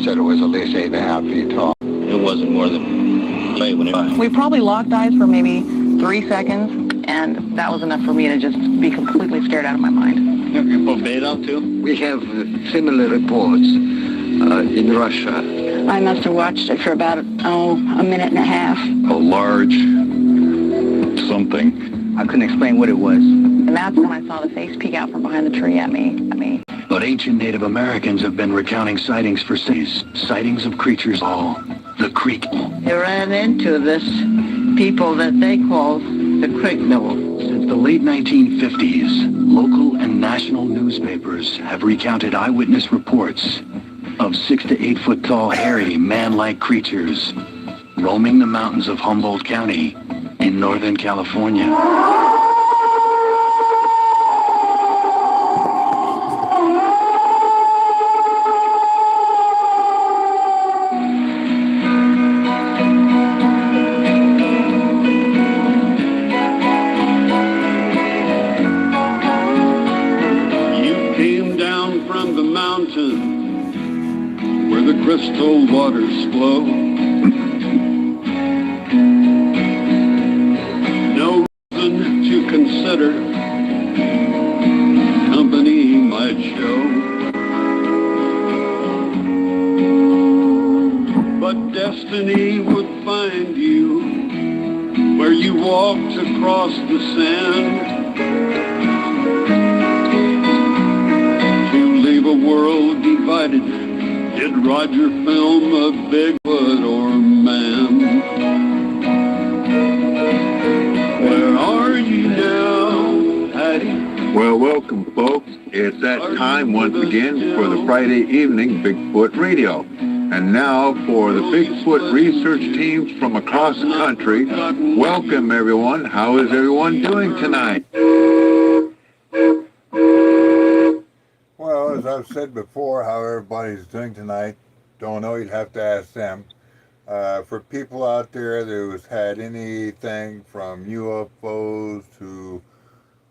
said it was at least 8.5 feet tall. It wasn't more than 5. We probably locked eyes for maybe 3 seconds, and that was enough for me to just be completely scared out of my mind. Have you put bait out too? We have similar reports in Russia. I must have watched it for about, a minute and a half. A large something. I couldn't explain what it was. And that's when I saw the face peek out from behind the tree at me. But ancient Native Americans have been recounting sightings for centuries. Sightings of creatures all the creek. They ran into this people that they call the cryptids. Since the late 1950s, local and national newspapers have recounted eyewitness reports of 6 to 8 foot tall, hairy, man-like creatures roaming the mountains of Humboldt County in Northern California. Crystal waters flow. No reason to consider company might show, but destiny would find you where you walked across the sand to leave a world divided. Did Roger film a Bigfoot or man? Where are you now, Patty? Well, welcome, folks. It's that time once again for the Friday evening Bigfoot Radio. And now for the Bigfoot research teams from across the country. Welcome, everyone. How is everyone doing tonight? Well, as I've said before, how everybody's doing tonight, don't know, you'd have to ask them. For people out there who's had anything from UFOs to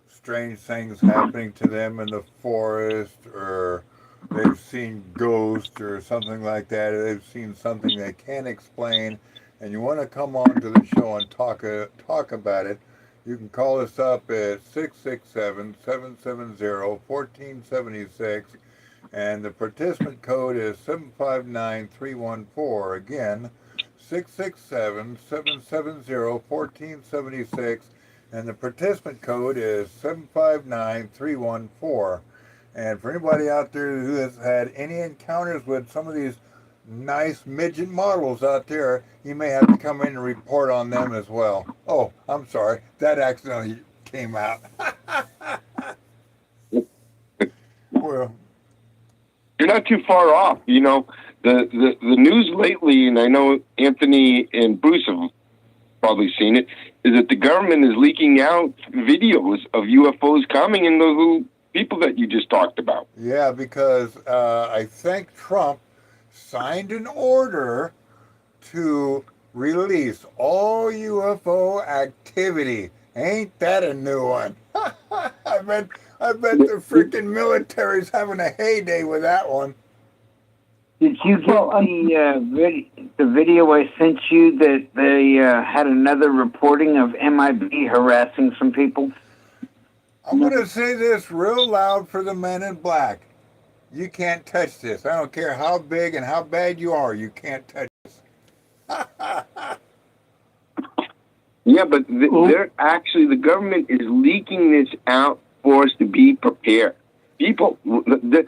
strange things happening to them in the forest, or they've seen ghosts or something like that, or they've seen something they can't explain, and you want to come on to the show and talk about it, you can call us up at 667-770-1476, and the participant code is 759314. Again, 667-770-1476, and the participant code is 759314. And for anybody out there who has had any encounters with some of these nice midget models out there, you may have to come in and report on them as well. Oh, I'm sorry. That accidentally came out. Well, you're not too far off. You know, the news lately, and I know Anthony and Bruce have probably seen it, is that the government is leaking out videos of UFOs coming and those little people that you just talked about. Yeah, because I think Trump signed an order to release all UFO activity. Ain't that a new one? I bet the freaking military's having a heyday with that one. Did you get the video I sent you that they had another reporting of MIB harassing some people? I'm going to say this real loud for the men in black. You can't touch this. I don't care how big and how bad you are. You can't touch this. Yeah, but they're actually, the government is leaking this out for us to be prepared. People, there's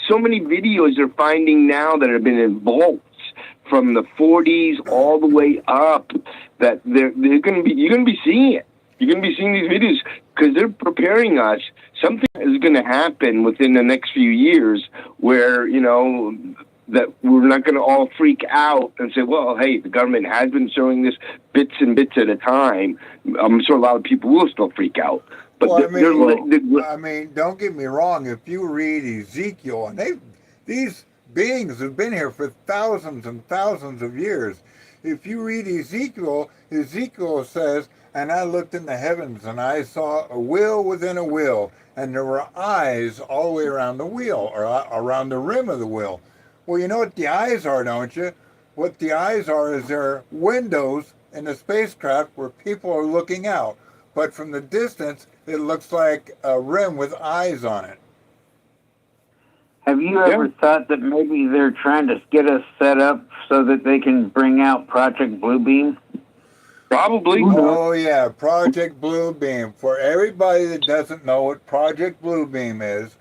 so many videos they're finding now that have been in vaults from the 40s all the way up that you're going to be seeing it. You're going to be seeing these videos because they're preparing us. Something is going to happen within the next few years where, you know, that we're not going to all freak out and say, well, hey, the government has been showing this bits and bits at a time. I'm sure a lot of people will still freak out. But well, I mean, don't get me wrong. If you read Ezekiel, and these beings have been here for thousands and thousands of years. If you read Ezekiel, Ezekiel says, and I looked in the heavens and I saw a wheel within a wheel, and there were eyes all the way around the wheel, or around the rim of the wheel. Well, you know what the eyes are, don't you? What the eyes are is they're windows in the spacecraft where people are looking out. But from the distance, it looks like a rim with eyes on it. Have you ever thought that maybe they're trying to get us set up so that they can bring out Project Bluebeam? Probably. Oh, yeah, Project Bluebeam. For everybody that doesn't know what Project Bluebeam is,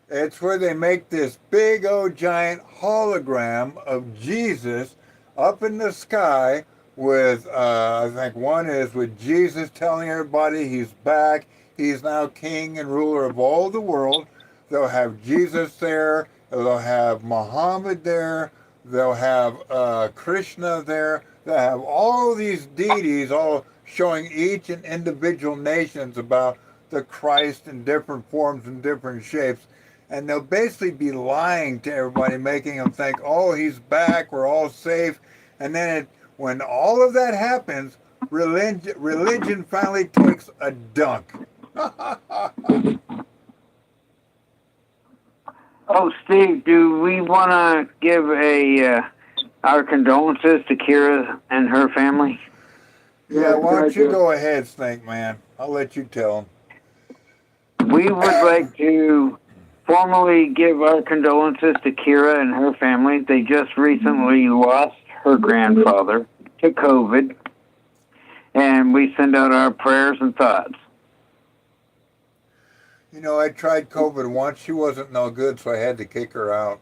it's where they make this big old giant hologram of Jesus up in the sky with, I think one is with Jesus telling everybody he's back, he's now king and ruler of all the world. They'll have Jesus there, they'll have Muhammad there, they'll have Krishna there, they'll have all these deities all showing each and individual nations about the Christ in different forms and different shapes. And they'll basically be lying to everybody, making them think, oh, he's back, we're all safe. And then when all of that happens, religion finally takes a dunk. Oh, Steve, do we want to give our condolences to Kira and her family? Yeah, why don't you go ahead, Snake Man? I'll let you tell them. We would like to formally give our condolences to Kira and her family. They just recently lost her grandfather to COVID, and we send out our prayers and thoughts. You know, I tried COVID once. She wasn't no good, so I had to kick her out.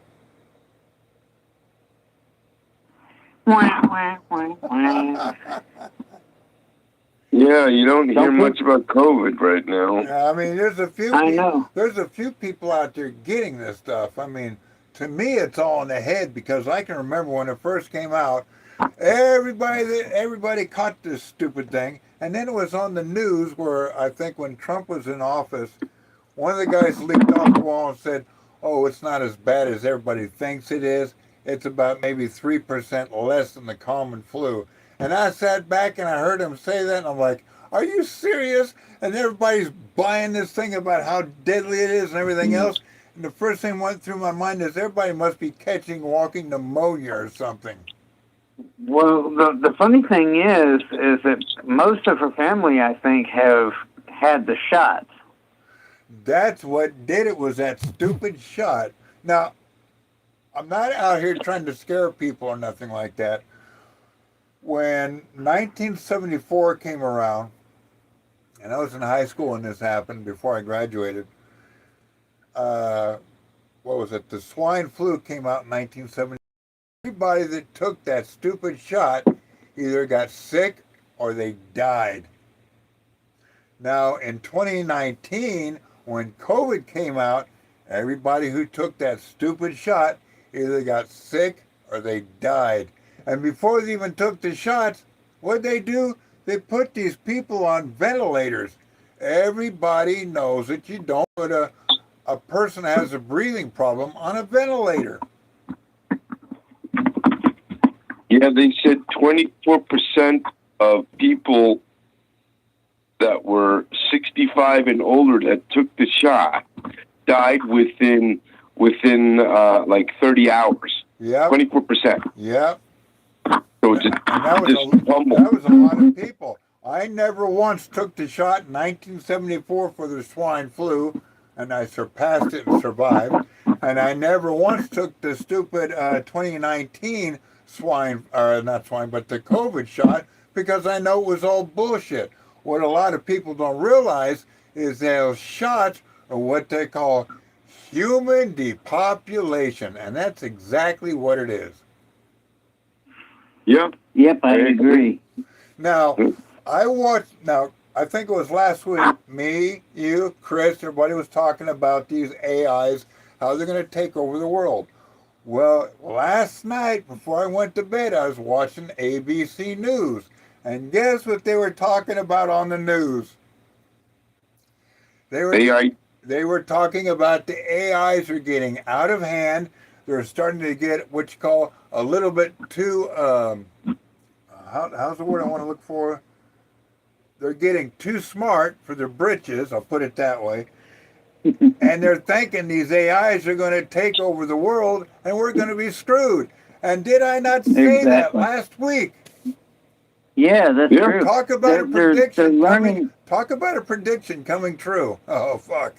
Yeah, you don't hear much about COVID right now. I mean, there's a few. I know. There's a few people out there getting this stuff. I mean, to me, it's all in the head because I can remember when it first came out. Everybody caught this stupid thing, and then it was on the news where I think when Trump was in office, one of the guys leaped off the wall and said, "Oh, it's not as bad as everybody thinks it is. It's about maybe 3% less than the common flu." And I sat back and I heard him say that, and I'm like, "Are you serious?" And everybody's buying this thing about how deadly it is and everything else. And the first thing went through my mind is everybody must be catching walking pneumonia or something. Well, the funny thing is that most of her family, I think, have had the shots. That's what did it, was that stupid shot. Now, I'm not out here trying to scare people or nothing like that. When 1974 came around, and I was in high school when this happened, before I graduated, what was it? The swine flu came out in 1970. Everybody that took that stupid shot either got sick or they died. Now, in 2019, when COVID came out, everybody who took that stupid shot either got sick or they died. And before they even took the shots, what'd they do? They put these people on ventilators. Everybody knows that you don't put a person has a breathing problem on a ventilator. Yeah, they said 24% of people that were 65 and older that took the shot died within like 30 hours. Yeah. 24%. Yeah. So it's that was a lot of people. I never once took the shot in 1974 for the swine flu, and I surpassed it and survived. And I never once took the stupid 2019 not swine, but the COVID shot, because I know it was all bullshit. What a lot of people don't realize is those shots are what they call human depopulation, and that's exactly what it is. Yeah. Yep, I agree. Now, I think it was last week, me, you, Chris, everybody was talking about these AIs, how they're going to take over the world. Well, last night, before I went to bed, I was watching ABC News. And guess what they were talking about on the news? They were talking about the AIs are getting out of hand. They're starting to get what you call a little bit too how's the word I want to look for? They're getting too smart for their britches, I'll put it that way. And they're thinking these AIs are going to take over the world and we're going to be screwed. And did I not say that last week? Yeah, that's true. Talk about a prediction they're learning. Talk about a prediction coming true. Oh, fuck.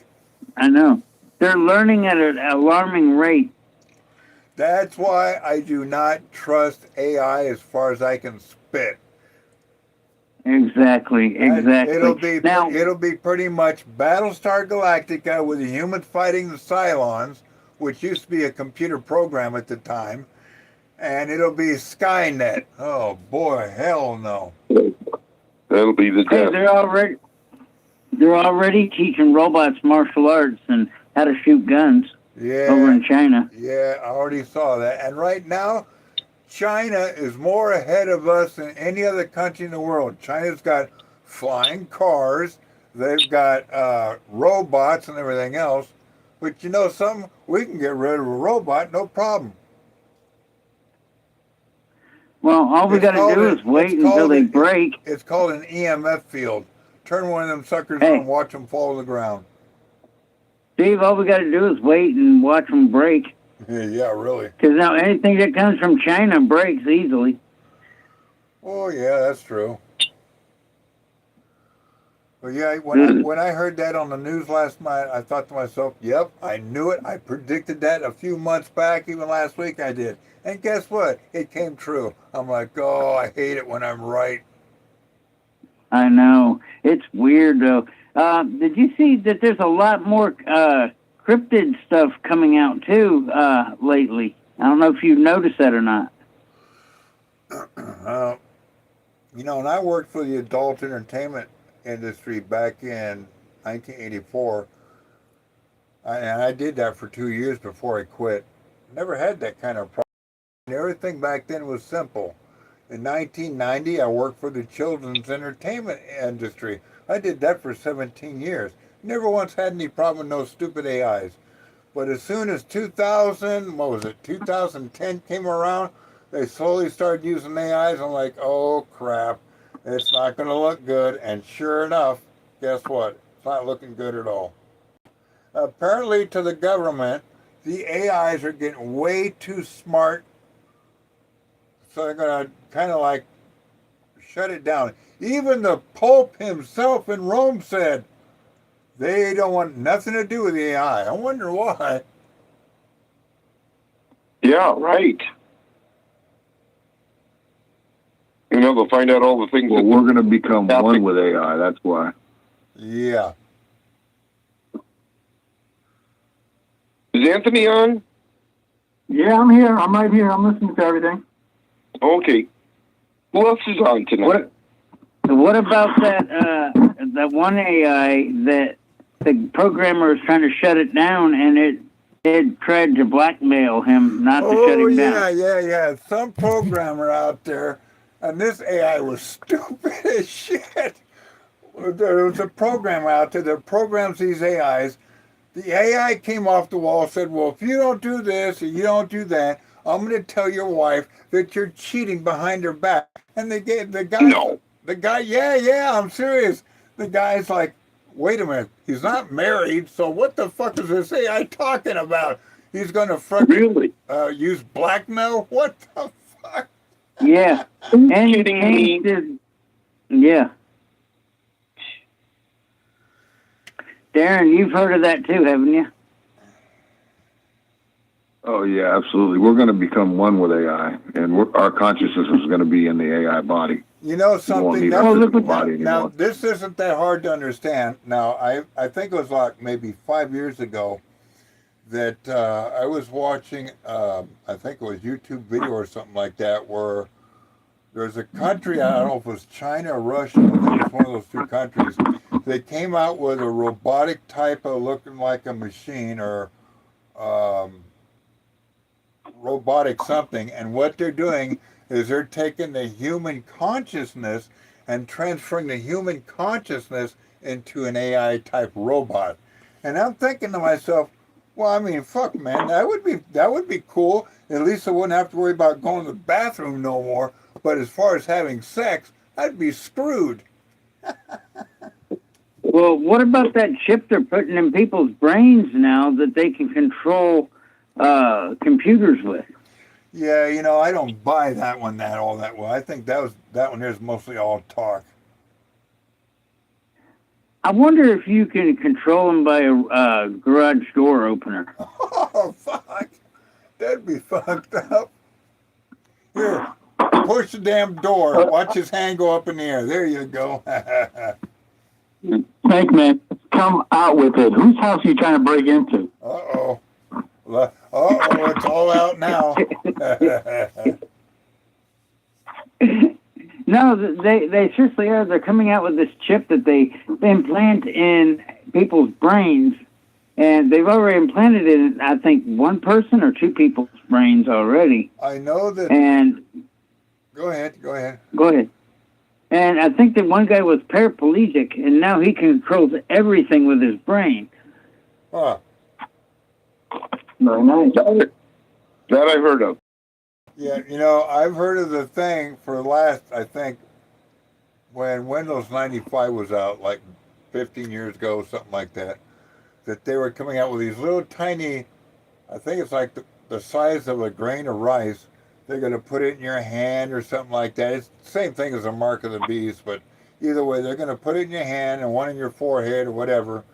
I know. They're learning at an alarming rate. That's why I do not trust AI as far as I can spit. Exactly. It'll be pretty much Battlestar Galactica with the humans fighting the Cylons, which used to be a computer program at the time, and it'll be Skynet. Oh boy, hell no. That'll be the death. Hey, they're already teaching robots martial arts and how to shoot guns. Yeah. Over in China. Yeah, I already saw that. And right now, China is more ahead of us than any other country in the world. China's got flying cars. They've got robots and everything else. But you know something? We can get rid of a robot, no problem. Well, all we got to do is wait until they break. It's called an EMF field. Turn one of them suckers on and watch them fall to the ground. Steve, all we got to do is wait and watch them break. Yeah, really. Because now anything that comes from China breaks easily. Oh, yeah, that's true. But yeah, when I heard that on the news last night, I thought to myself, yep, I knew it. I predicted that a few months back, even last week I did. And guess what? It came true. I'm like, oh, I hate it when I'm right. I know. It's weird, though. Did you see that there's a lot more cryptid stuff coming out, too, lately? I don't know if you've noticed that or not. You know, and I worked for the adult entertainment industry back in 1984. And I did that for 2 years before I quit. Never had that kind of problem. Everything back then was simple. In 1990, I worked for the children's entertainment industry. I did that for 17 years. Never once had any problem with no stupid AIs. But as soon as 2010 came around, they slowly started using AIs. I'm like, oh crap, it's not going to look good. And sure enough, guess what? It's not looking good at all. Apparently to the government, the AIs are getting way too smart. So they're going to kind of like shut it down. Even the Pope himself in Rome said they don't want nothing to do with the AI. I wonder why. Yeah, right. You know, they'll find out all the things. Well, we're going to become one with AI. That's why. Yeah. Is Anthony on? Yeah, I'm here. I'm right here. I'm listening to everything. Okay. Who else is on tonight? What about that one AI that the programmer was trying to shut it down, and it tried to blackmail him not to shut him down? Yeah. Some programmer out there, and this AI was stupid as shit. There was a programmer out there that programs these AIs. The AI came off the wall and said, well, if you don't do this or you don't do that, I'm going to tell your wife that you're cheating behind her back. And the guy, yeah, I'm serious. The guy's like, wait a minute, he's not married, so what the fuck is this AI talking about? He's going to use blackmail? What the fuck? Yeah. And kidding me? Yeah. Darren, you've heard of that too, haven't you? Oh, yeah, absolutely. We're going to become one with AI, and our consciousness is going to be in the AI body. You know something? Now, this isn't that hard to understand. Now, I think it was like maybe 5 years ago that I was watching, I think it was YouTube video or something like that, where there's a country, I don't know if it was China or Russia, I think it was one of those two countries, they came out with a robotic type of looking like a machine or robotic something, and what they're doing is they're taking the human consciousness and transferring the human consciousness into an AI type robot. And I'm thinking to myself, Well, I mean, fuck, man, that would be cool. At least I wouldn't have to worry about going to the bathroom no more. But as far as having sex, I'd be screwed. Well, what about that chip they're putting in people's brains now that they can control computers with? Yeah, you know, I don't buy that one all that well. I think that one is mostly all talk. I wonder if you can control them by a garage door opener. Oh, fuck. That'd be fucked up. Here, push the damn door. Watch his hand go up in the air. There you go. Snake Man, come out with it. Whose house are you trying to break into? Uh-oh. Uh-oh, it's all out now. No, they seriously are. They're coming out with this chip that they implant in people's brains, and they've already implanted it in, I think, one person or two people's brains already. I know that... And... Go ahead. Go ahead. And I think that one guy was paraplegic, and now he controls everything with his brain. Huh. Very nice. That I heard of. Yeah, you know, I've heard of the thing for the last, I think, when Windows 95 was out, like 15 years ago, something like that, that they were coming out with these little tiny, I think it's like the size of a grain of rice. They're going to put it in your hand or something like that. It's the same thing as a mark of the beast, but either way, they're going to put it in your hand and one in your forehead or whatever.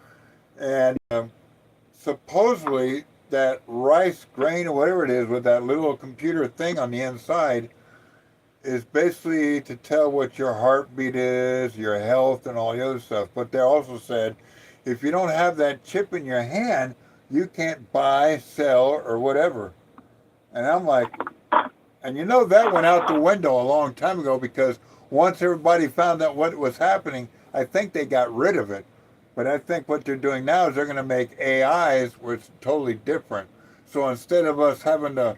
And supposedly that rice grain or whatever it is with that little computer thing on the inside is basically to tell what your heartbeat is, your health, and all the other stuff. But they also said, if you don't have that chip in your hand, you can't buy, sell, or whatever. And I'm like... And you know that went out the window a long time ago because once everybody found out what was happening, I think they got rid of it. But I think what they're doing now is they're going to make AIs where it's totally different. So instead of us having to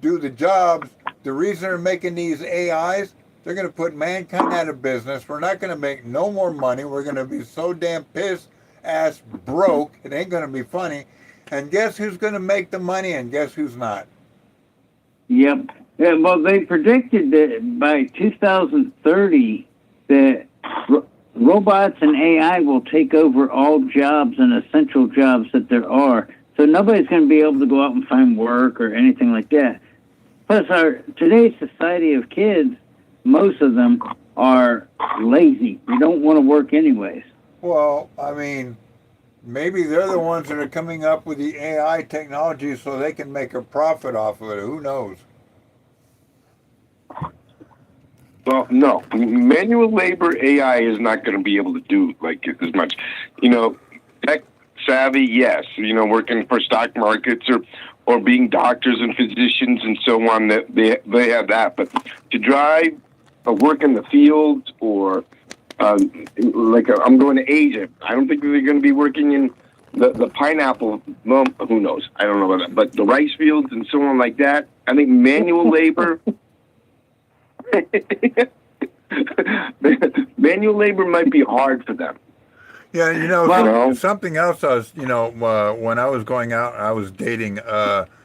do the jobs, the reason they're making these AIs, they're going to put mankind out of business. We're not going to make no more money. We're going to be so damn pissed ass broke. It ain't going to be funny. And guess who's going to make the money and guess who's not? Yep. Yeah, well, they predicted that by 2030 that robots and AI will take over all jobs and essential jobs that there are. So nobody's going to be able to go out and find work or anything like that. Plus, today's society of kids, most of them are lazy. They don't want to work anyways. Well, I mean, maybe they're the ones that are coming up with the AI technology so they can make a profit off of it. Who knows? Well, no. Manual labor AI is not going to be able to do like as much. You know, tech savvy, yes. You know, working for stock markets or being doctors and physicians and so on, that they have that. But to drive or work in the fields or I'm going to Asia. I don't think they're going to be working in the pineapple. Well, who knows? I don't know about that. But the rice fields and so on like that. I think manual labor. Manual labor might be hard for them. Yeah, you know, something else I was, when I was going out, I was dating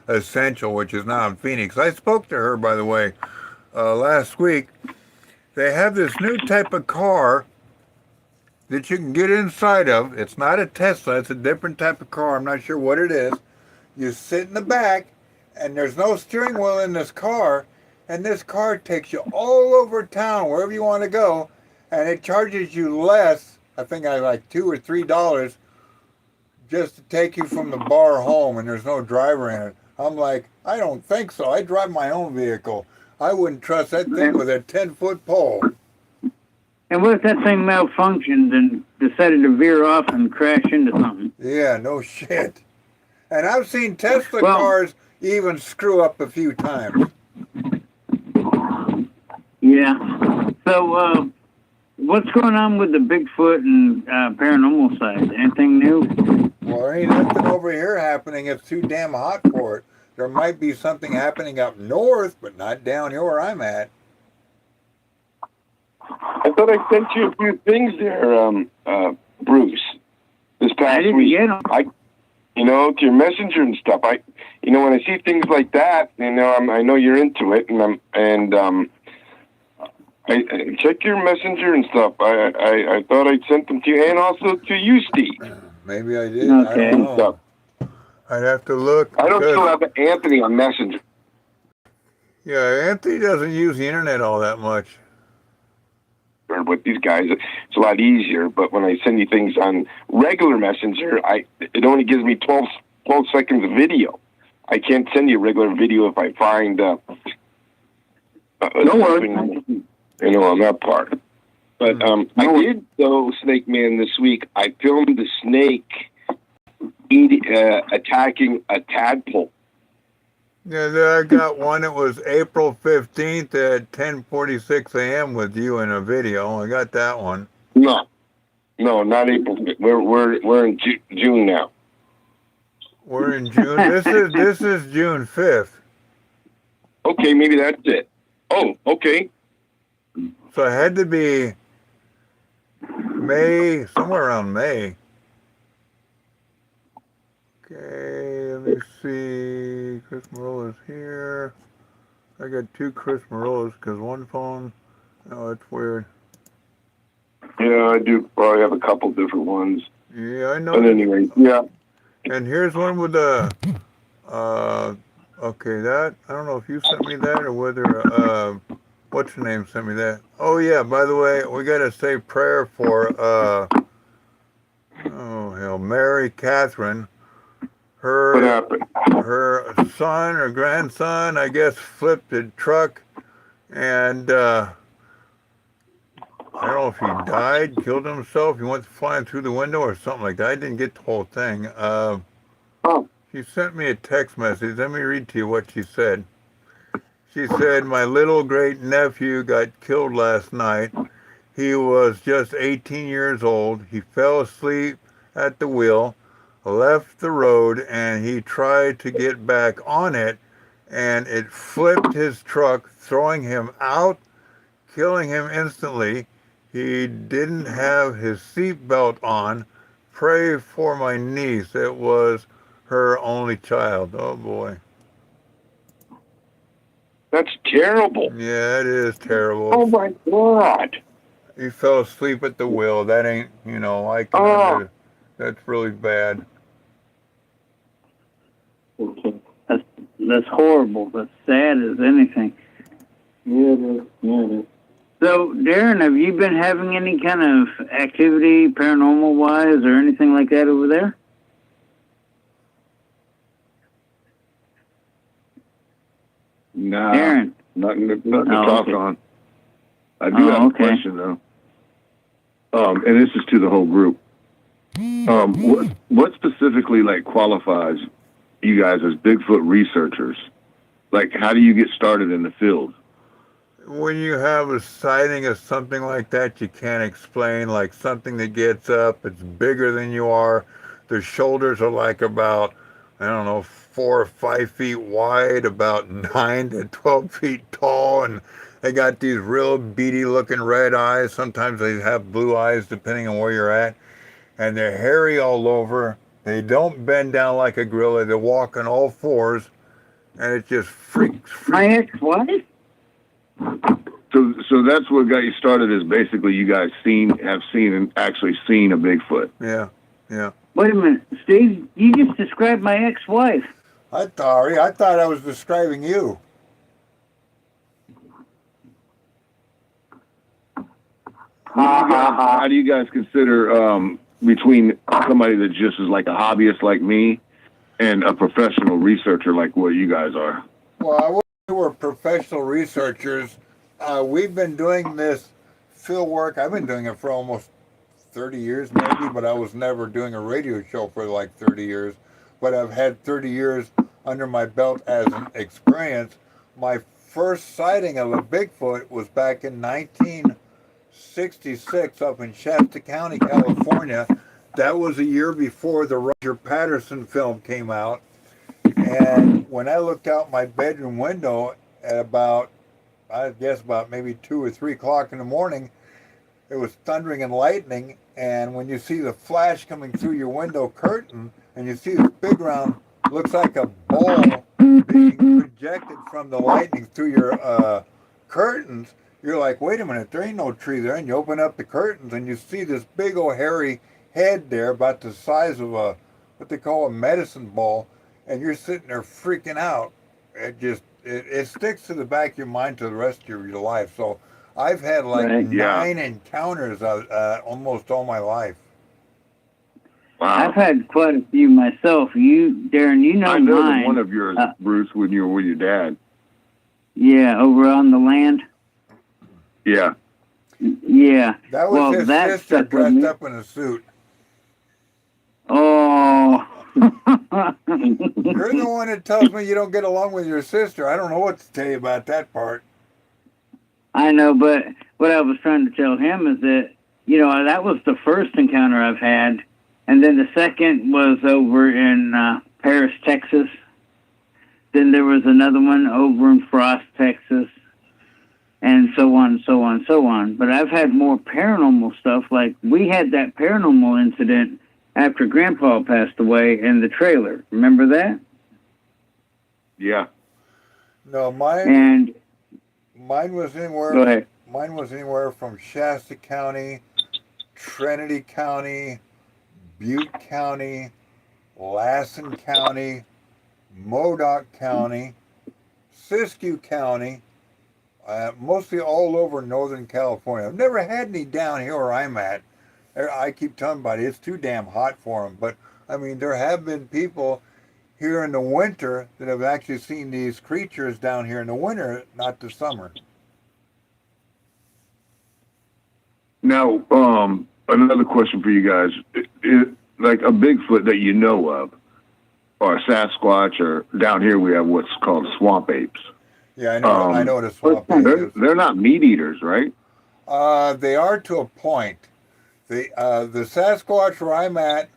Essential, which is now in Phoenix. I spoke to her, by the way, last week. They have this new type of car that you can get inside of. It's not a Tesla. It's a different type of car. I'm not sure what it is. You sit in the back, and there's no steering wheel in this car. And this car takes you all over town, wherever you want to go, and it charges you less, I think like $2 or $3, just to take you from the bar home, and there's no driver in it. I'm like, I don't think so. I drive my own vehicle. I wouldn't trust that thing with a 10-foot pole. And what if that thing malfunctioned and decided to veer off and crash into something? Yeah, no shit. And I've seen Tesla cars even screw up a few times. Yeah. So, what's going on with the Bigfoot and paranormal side? Anything new? Well, there ain't nothing over here happening. It's too damn hot for it. There might be something happening up north, but not down here where I'm at. I thought I sent you a few things there, Bruce, this past week. I didn't get them. to your messenger and stuff. When I see things like that, I know you're into it, I check your messenger and stuff. I thought I'd sent them to you, and also to you, Steve. Maybe I did. Okay. I don't know. I'd have to look. I don't still have Anthony on Messenger. Yeah, Anthony doesn't use the internet all that much. With these guys, it's a lot easier. But when I send you things on regular Messenger, it only gives me 12 seconds of video. I can't send you a regular video if I find No worries. on that part. But I did, though, Snake Man, this week. I filmed the snake attacking a tadpole. Yeah, I got one. It was April 15th at 10:46 a.m. with you in a video. I got that one. No, not April. We're in June now. We're in June. This is June 5th. Okay, maybe that's it. Oh, okay. So it had to be May, somewhere around May. Okay, let me see. Chris Morola's here. I got two Chris Morola's because one phone. Oh, that's weird. Yeah, I do probably have a couple different ones. Yeah, I know. But anyway, yeah. And here's one with the. Okay, that I don't know if you sent me that or whether what's your name sent me that. Oh yeah, by the way, we gotta say prayer for Mary Catherine. What happened? Her son or grandson, I guess, flipped a truck, and I don't know if he died, killed himself, he went flying through the window or something like that. I didn't get the whole thing. She sent me a text message. Let me read to you what she said. She said, "My little great nephew got killed last night. He was just 18 years old. He fell asleep at the wheel, left the road, and he tried to get back on it, and it flipped his truck, throwing him out, killing him instantly. He didn't have his seatbelt on. Pray for my niece. It was her only child." Oh boy. That's terrible. Yeah, it is terrible. Oh my God. He fell asleep at the wheel. That ain't, I can that's really bad. That's horrible. That's sad as anything. Yeah, it is. So, Darren, have you been having any kind of activity, paranormal-wise, or anything like that over there? Nah, Darren. nothing to talk on. I do have a question, though. And this is to the whole group. What specifically, qualifies you guys as Bigfoot researchers? How do you get started in the field? When you have a sighting of something like that you can't explain, like something that gets up, it's bigger than you are, the shoulders are about, 4 or 5 feet wide, about 9 to 12 feet tall, and they got these real beady looking red eyes. Sometimes they have blue eyes depending on where you're at, and they're hairy all over. They don't bend down like a gorilla. They walk on all fours, and it just freaks. My ex-wife? So that's what got you started, is basically you guys have actually seen a Bigfoot. Yeah. Wait a minute, Steve, you just described my ex-wife. I thought I was describing you. How do you guys consider between somebody that just is like a hobbyist like me and a professional researcher like what you guys are? Well, I wish we were professional researchers. We've been doing this field work. I've been doing it for almost 30 years maybe, but I was never doing a radio show for 30 years. But I've had 30 years under my belt as an experience. My first sighting of a Bigfoot was back in 1966 up in Shasta County, California. That was a year before the Roger Patterson film came out. And when I looked out my bedroom window at about maybe 2 or 3 o'clock in the morning, it was thundering and lightning. And when you see the flash coming through your window curtain, and you see this big round, looks like a ball being projected from the lightning through your curtains. You're like, wait a minute, there ain't no tree there. And you open up the curtains and you see this big old hairy head there about the size of what they call a medicine ball. And you're sitting there freaking out. It sticks to the back of your mind to the rest of your life. So I've had like 9 encounters almost all my life. Wow. I've had quite a few myself. Darren, you know I know mine. one of yours, Bruce, when you were with your dad. Yeah, over on the land. Yeah. Yeah. That was his sister dressed up in a suit. Oh. You're the one that tells me you don't get along with your sister. I don't know what to tell you about that part. I know, but what I was trying to tell him is that, that was the first encounter I've had. And then the second was over in Paris, Texas. Then there was another one over in Frost, Texas. And so on, so on, so on. But I've had more paranormal stuff. Like, we had that paranormal incident after Grandpa passed away in the trailer. Remember that? Yeah. No, mine was anywhere. Go ahead. Mine was anywhere from Shasta County, Trinity County, Butte County, Lassen County, Modoc County, Siskiyou County, mostly all over Northern California. I've never had any down here where I'm at. I keep telling everybody it's too damn hot for them. But, I mean, there have been people here in the winter that have actually seen these creatures down here in the winter, not the summer. Now, another question for you guys. Like a Bigfoot that you know of, or a Sasquatch, or down here we have what's called swamp apes. Yeah, I know what a swamp ape is. They're not meat eaters, right? They are to a point. The Sasquatch where I'm at,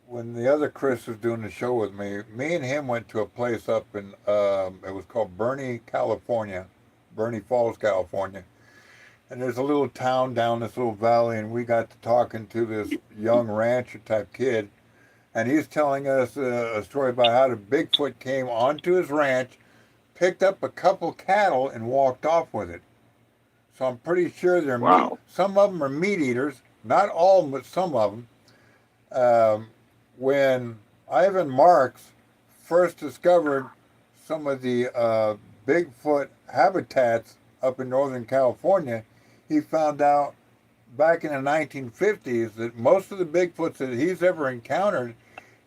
when the other Chris was doing the show with me and him went to a place up in, it was called Bernie Falls, California. And there's a little town down this little valley, and we got to talking to this young rancher type kid. And he's telling us a story about how the Bigfoot came onto his ranch, picked up a couple cattle, and walked off with it. So I'm pretty sure some of them are meat eaters, not all of them, but some of them. When Ivan Marks first discovered some of the Bigfoot habitats up in Northern California, he found out back in the 1950s that most of the Bigfoots that he's ever encountered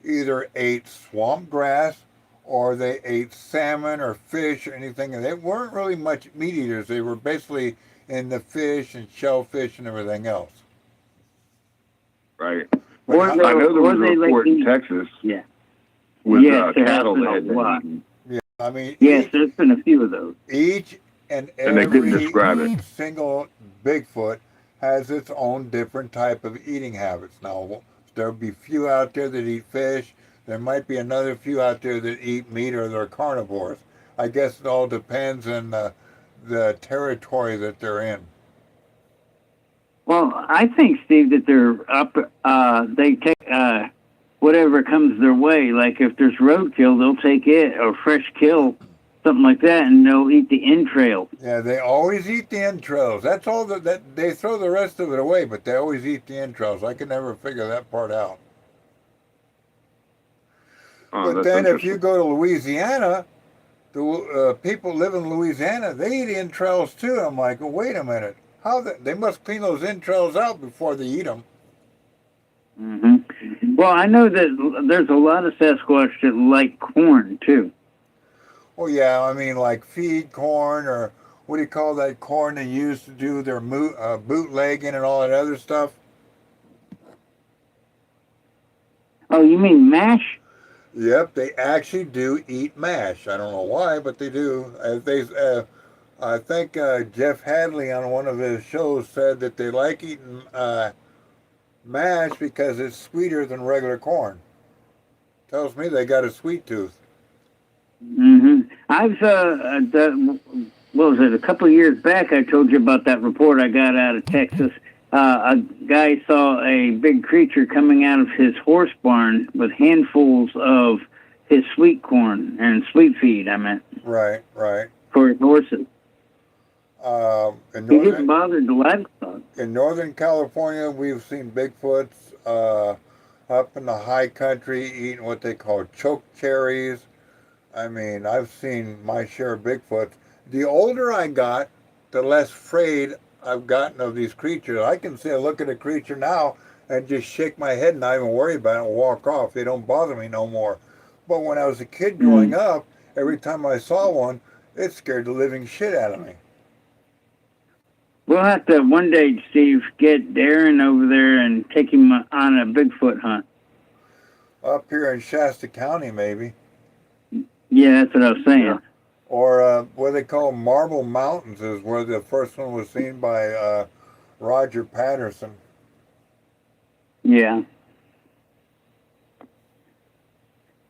either ate swamp grass or they ate salmon or fish or anything. And they weren't really much meat eaters. They were basically in the fish and shellfish and everything else. Right. I know there was a report in Texas with cattle that had been eaten. Yeah, I mean... Yes, there's been a few of those. Each and they couldn't describe it. Single Bigfoot has its own different type of eating habits. Now, there'll be few out there that eat fish. There might be another few out there that eat meat or they're carnivores. I guess it all depends on the territory that they're in. Well, I think, Steve, that they're up. They take whatever comes their way. Like if there's roadkill, they'll take it, or fresh kill, something like that, and they'll eat the entrails. Yeah, they always eat the entrails. That's all that they throw the rest of it away, but they always eat the entrails. I can never figure that part out. But then if you go to Louisiana, the people live in Louisiana, they eat entrails too. I'm like, well, wait a minute. They must clean those entrails out before they eat them. Mm-hmm. Well, I know that there's a lot of Sasquatch that like corn too. Well, yeah, I mean, like feed corn, or what do you call that corn they used to do their bootlegging and all that other stuff? Oh, you mean mash? Yep, they actually do eat mash. I don't know why, but they do. I think Jeff Hadley on one of his shows said that they like eating mash because it's sweeter than regular corn. Tells me they got a sweet tooth. Mm-hmm. What was it, a couple of years back, I told you about that report I got out of Texas, a guy saw a big creature coming out of his horse barn with handfuls of his sweet corn and sweet feed, I meant. Right. For his horses. In He didn't bother the livestock. In Northern California, we've seen Bigfoots up in the high country eating what they call choke cherries. I mean, I've seen my share of Bigfoots. The older I got, the less afraid I've gotten of these creatures. I can see a look at a creature now and just shake my head and not even worry about it and walk off. They don't bother me no more. But when I was a kid growing up, every time I saw one, it scared the living shit out of me. We'll have to one day, Steve, get Darren over there and take him on a Bigfoot hunt. Up here in Shasta County, maybe. Yeah, that's what I was saying. Or what they call Marble Mountains is where the first one was seen by Roger Patterson. Yeah.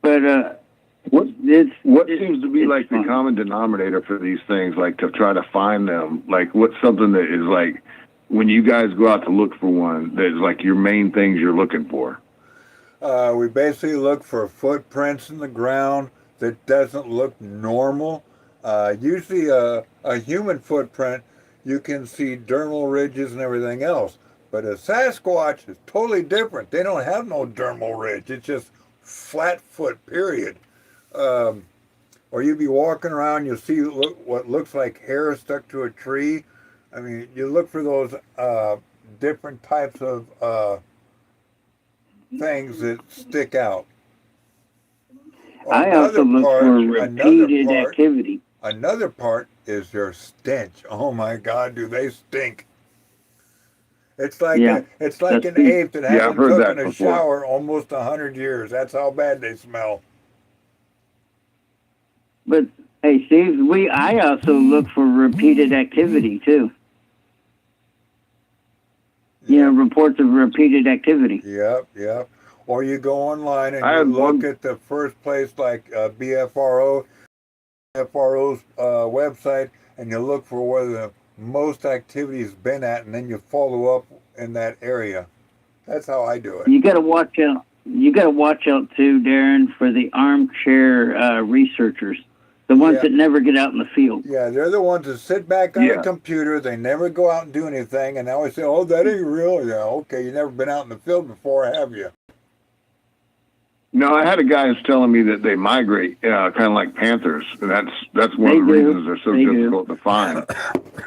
But what seems to be like the common denominator for these things, like to try to find them? Like, what's something that is like, when you guys go out to look for one, that's like your main things you're looking for? We basically look for footprints in the ground that doesn't look normal. Usually a human footprint, you can see dermal ridges and everything else. But a Sasquatch is totally different. They don't have no dermal ridge. It's just flat foot, period. Or you'd be walking around, you'll see what looks like hair stuck to a tree. I mean, you look for those different types of things that stick out. I also look for repeated activity. Another part is their stench. Oh my God, do they stink? It's like an ape that hasn't took in a shower almost 100 years. That's how bad they smell. But hey, Steve, I also look for repeated activity too. You know, reports of repeated activity. Yep. Or you go online and you look at the first place like BFRO's website, and you look for where the most activity's been at, and then you follow up in that area. That's how I do it. You got to watch out. You got to watch out too, Darren, for the armchair researchers, the ones that never get out in the field. Yeah, they're the ones that sit back on the computer. They never go out and do anything, and they always say, "Oh, that ain't real." Yeah, okay, you never been out in the field before, have you? No, I had a guy who's telling me that they migrate, kind of like panthers. And that's one of the reasons they're so difficult to find,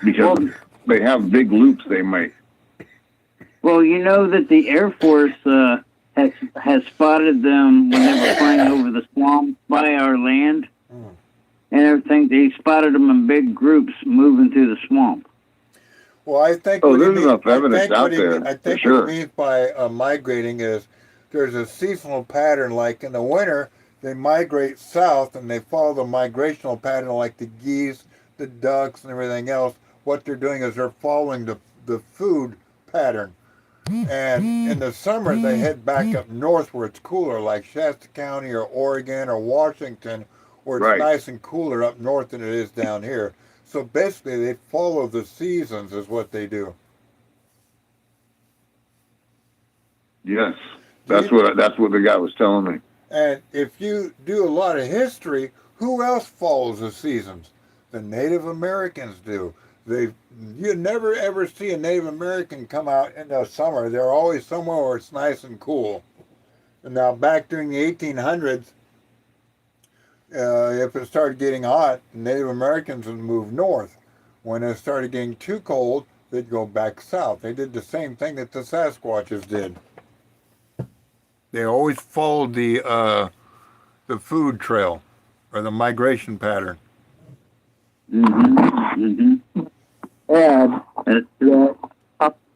because they have big loops they make. Well, you know that the Air Force has spotted them when they were flying over the swamp by our land and everything. They spotted them in big groups moving through the swamp. Well, I think there's enough evidence out there. I think what he means by migrating is there's a seasonal pattern. Like in the winter, they migrate south and they follow the migrational pattern, like the geese, the ducks, and everything else. What they're doing is they're following the food pattern. And in the summer, they head back up north where it's cooler, like Shasta County or Oregon or Washington, where it's nice and cooler up north than it is down here. So basically, they follow the seasons is what they do. Yes, that's what the guy was telling me. And if you do a lot of history, who else follows the seasons? The Native Americans do. You never ever see a Native American come out in the summer. They're always somewhere where it's nice and cool. And now back during the 1800s, if it started getting hot, Native Americans would move north. When it started getting too cold, they'd go back south. They did the same thing that the Sasquatches did. They always followed the food trail or the migration pattern. Add that,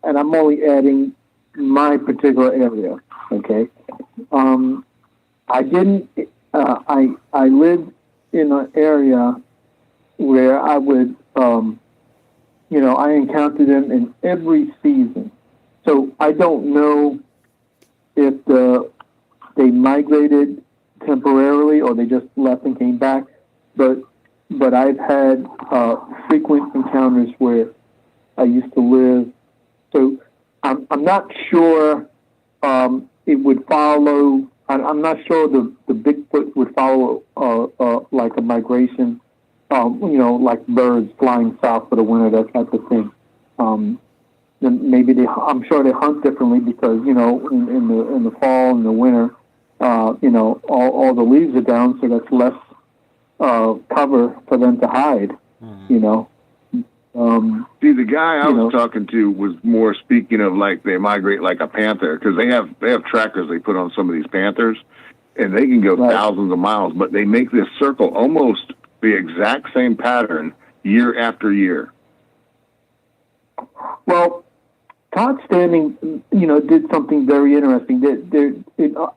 and I'm only adding my particular area. Okay, I didn't. I lived in an area where I would, I encountered them in every season. So I don't know if they migrated temporarily or they just left and came back, but I've had frequent encounters where I used to live. So I'm not sure it would follow. I'm not sure the Bigfoot would follow like a migration. Like birds flying south for the winter, that type of thing. Then maybe I'm sure they hunt differently because in the fall and the winter, all the leaves are down, so that's less cover for them to hide. See, the guy I was talking to was more speaking of like they migrate like a panther, because they have trackers they put on some of these panthers, and they can go thousands of miles, but they make this circle almost the exact same pattern year after year. Well, Todd Standing, did something very interesting.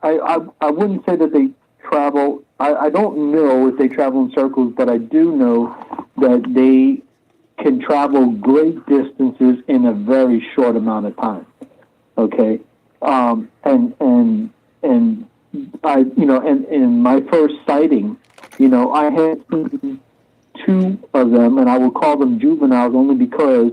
I wouldn't say that they travel. I don't know if they travel in circles, but I do know that they can travel great distances in a very short amount of time. Okay, and I, and in my first sighting, I had two of them, and I would call them juveniles only because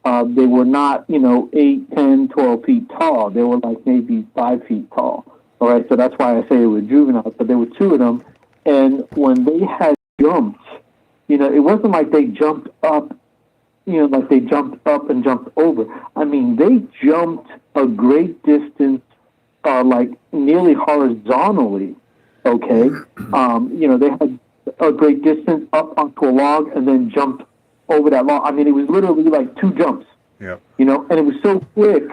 they were not, 8, 10, 12 feet tall. They were like maybe 5 feet tall. All right, so that's why I say they were juveniles. But there were two of them, and when they had jumped, it wasn't like they jumped up, like they jumped up and jumped over. I mean, they jumped a great distance, like nearly horizontally. Okay, they had a great distance up onto a log and then jumped over that log. I mean, it was literally like two jumps. Yeah. And it was so quick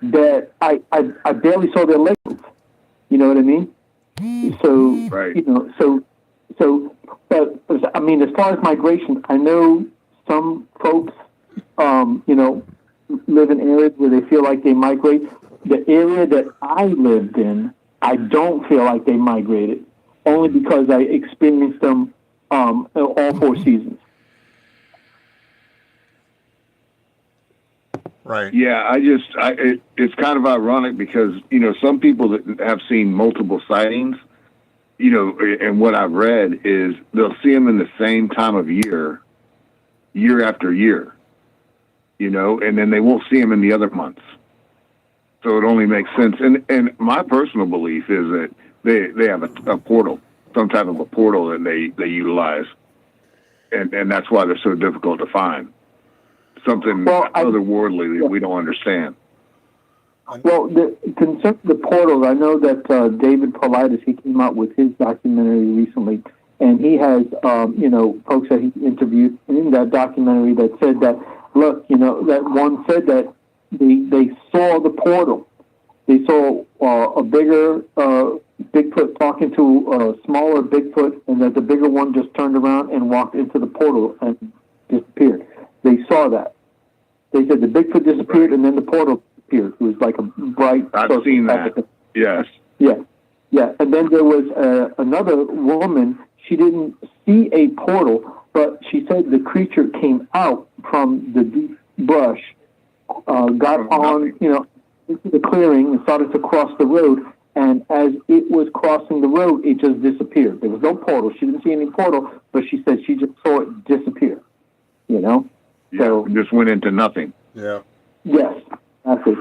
that I barely saw their legs. You know what I mean? So, right. But I mean, as far as migration, I know some folks, live in areas where they feel like they migrate. The area that I lived in, I don't feel like they migrated, only because I experienced them all 4 seasons. Right. Yeah, it's kind of ironic because, some people that have seen multiple sightings, and what I've read is they'll see them in the same time of year after year, and then they won't see them in the other months. So it only makes sense. And my personal belief is that they have a portal, some type of a portal that they utilize. And that's why they're so difficult to find. Something otherworldly that we don't understand. Well, concerning the portals, I know that David Paulides, he came out with his documentary recently, and he has, folks that he interviewed in that documentary that said that, look, that one said that they saw the portal. They saw a bigger Bigfoot talking to a smaller Bigfoot, and that the bigger one just turned around and walked into the portal and disappeared. They saw that. They said the Bigfoot disappeared and then the portal appeared. It was like a bright. I've seen that. Yes. Yeah. Yeah. And then there was another woman. She didn't see a portal, but she said the creature came out from the deep brush, got on, into the clearing and started to cross the road. And as it was crossing the road, it just disappeared. There was no portal. She didn't see any portal, but she said she just saw it disappear. So just went into nothing. Yeah. Yes, that's it.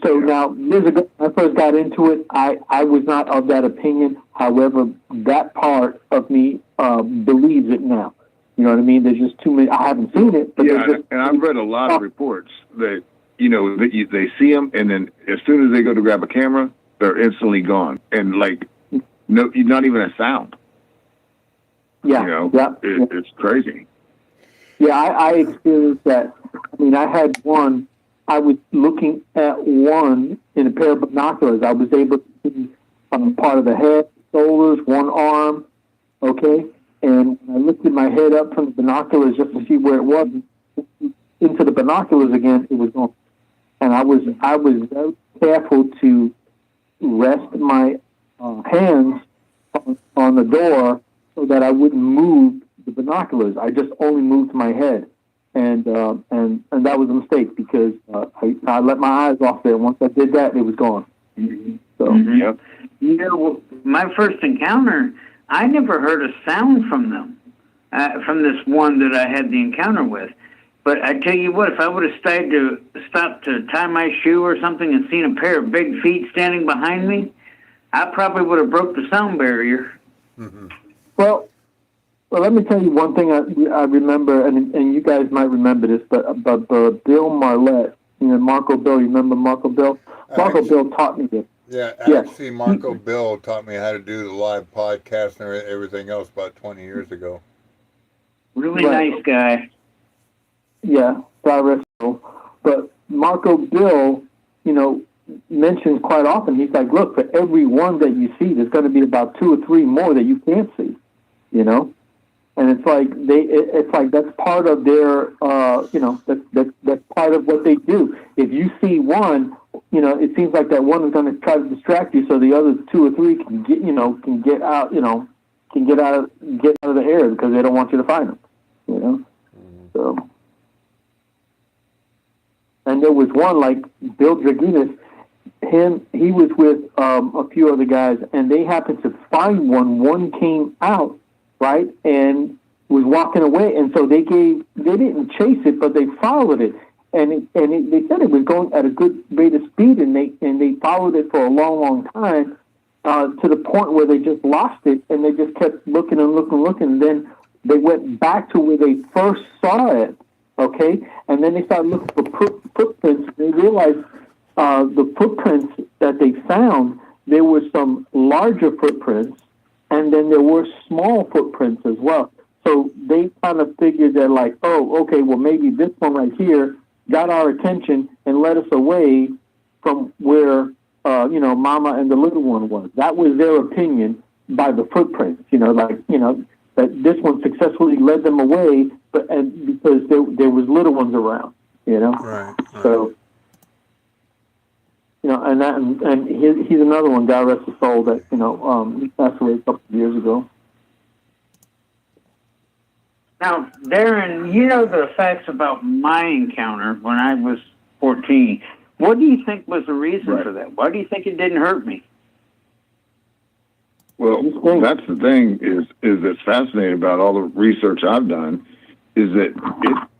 So now years ago, when I first got into it, I was not of that opinion. However, that part of me believes it now. You know what I mean? There's just too many. I haven't seen it, but and I've read a lot of reports that they see them, and then as soon as they go to grab a camera, they're instantly gone, and like not even a sound. Yeah. It's crazy. Yeah, I experienced that. I mean, I had one. I was looking at one in a pair of binoculars. I was able to see part of the head, shoulders, one arm, okay? And when I lifted my head up from the binoculars just to see where it was, into the binoculars again, it was gone. And I was very careful to rest my hands on the door so that I wouldn't move the binoculars. I just only moved my head, and that was a mistake because I let my eyes off there. Once I did that, it was gone. Mm-hmm. So, Yep. My first encounter, I never heard a sound from them, from this one that I had the encounter with. But I tell you what, if I would have stopped to tie my shoe or something and seen a pair of big feet standing behind me, I probably would have broke the sound barrier. Mm-hmm. Well, let me tell you one thing I remember, and you guys might remember this, but Bill Marlette, Marco Bill. You remember Marco Bill? Marco Bill taught me this. Yeah, actually, Marco Bill taught me how to do the live podcast and everything else about 20 years ago. Really nice guy. Yeah, but Marco Bill, mentions quite often. He's like, look, for every one that you see, there's going to be about 2 or 3 more that you can't see. And it's like that's part of their, that's part of what they do. If you see one, it seems like that one is going to try to distract you, so the other 2 or 3 can get out of the air because they don't want you to find them. So. And there was one like Bill Dragunis. He was with a few other guys, and they happened to find one. One came out, right, and was walking away, and so they didn't chase it, but they followed it, and they said it was going at a good rate of speed, and they followed it for a long time, to the point where they just lost it, and they just kept looking, and then they went back to where they first saw it, okay, and then they started looking for footprints, and they realized the footprints that they found, there were some larger footprints, and then there were small footprints as well. So they kind of figured that, like, oh, okay, well, maybe this one right here got our attention and led us away from where, Mama and the little one was. That was their opinion by the footprints, that this one successfully led them away, and because there was little ones around, Right. So. And he's another one, God rest his soul, that, he passed away a couple of years ago. Now, Darren, you know the facts about my encounter when I was 14. What do you think was the reason for that? Why do you think it didn't hurt me? Well, that's the thing is that's fascinating about all the research I've done is that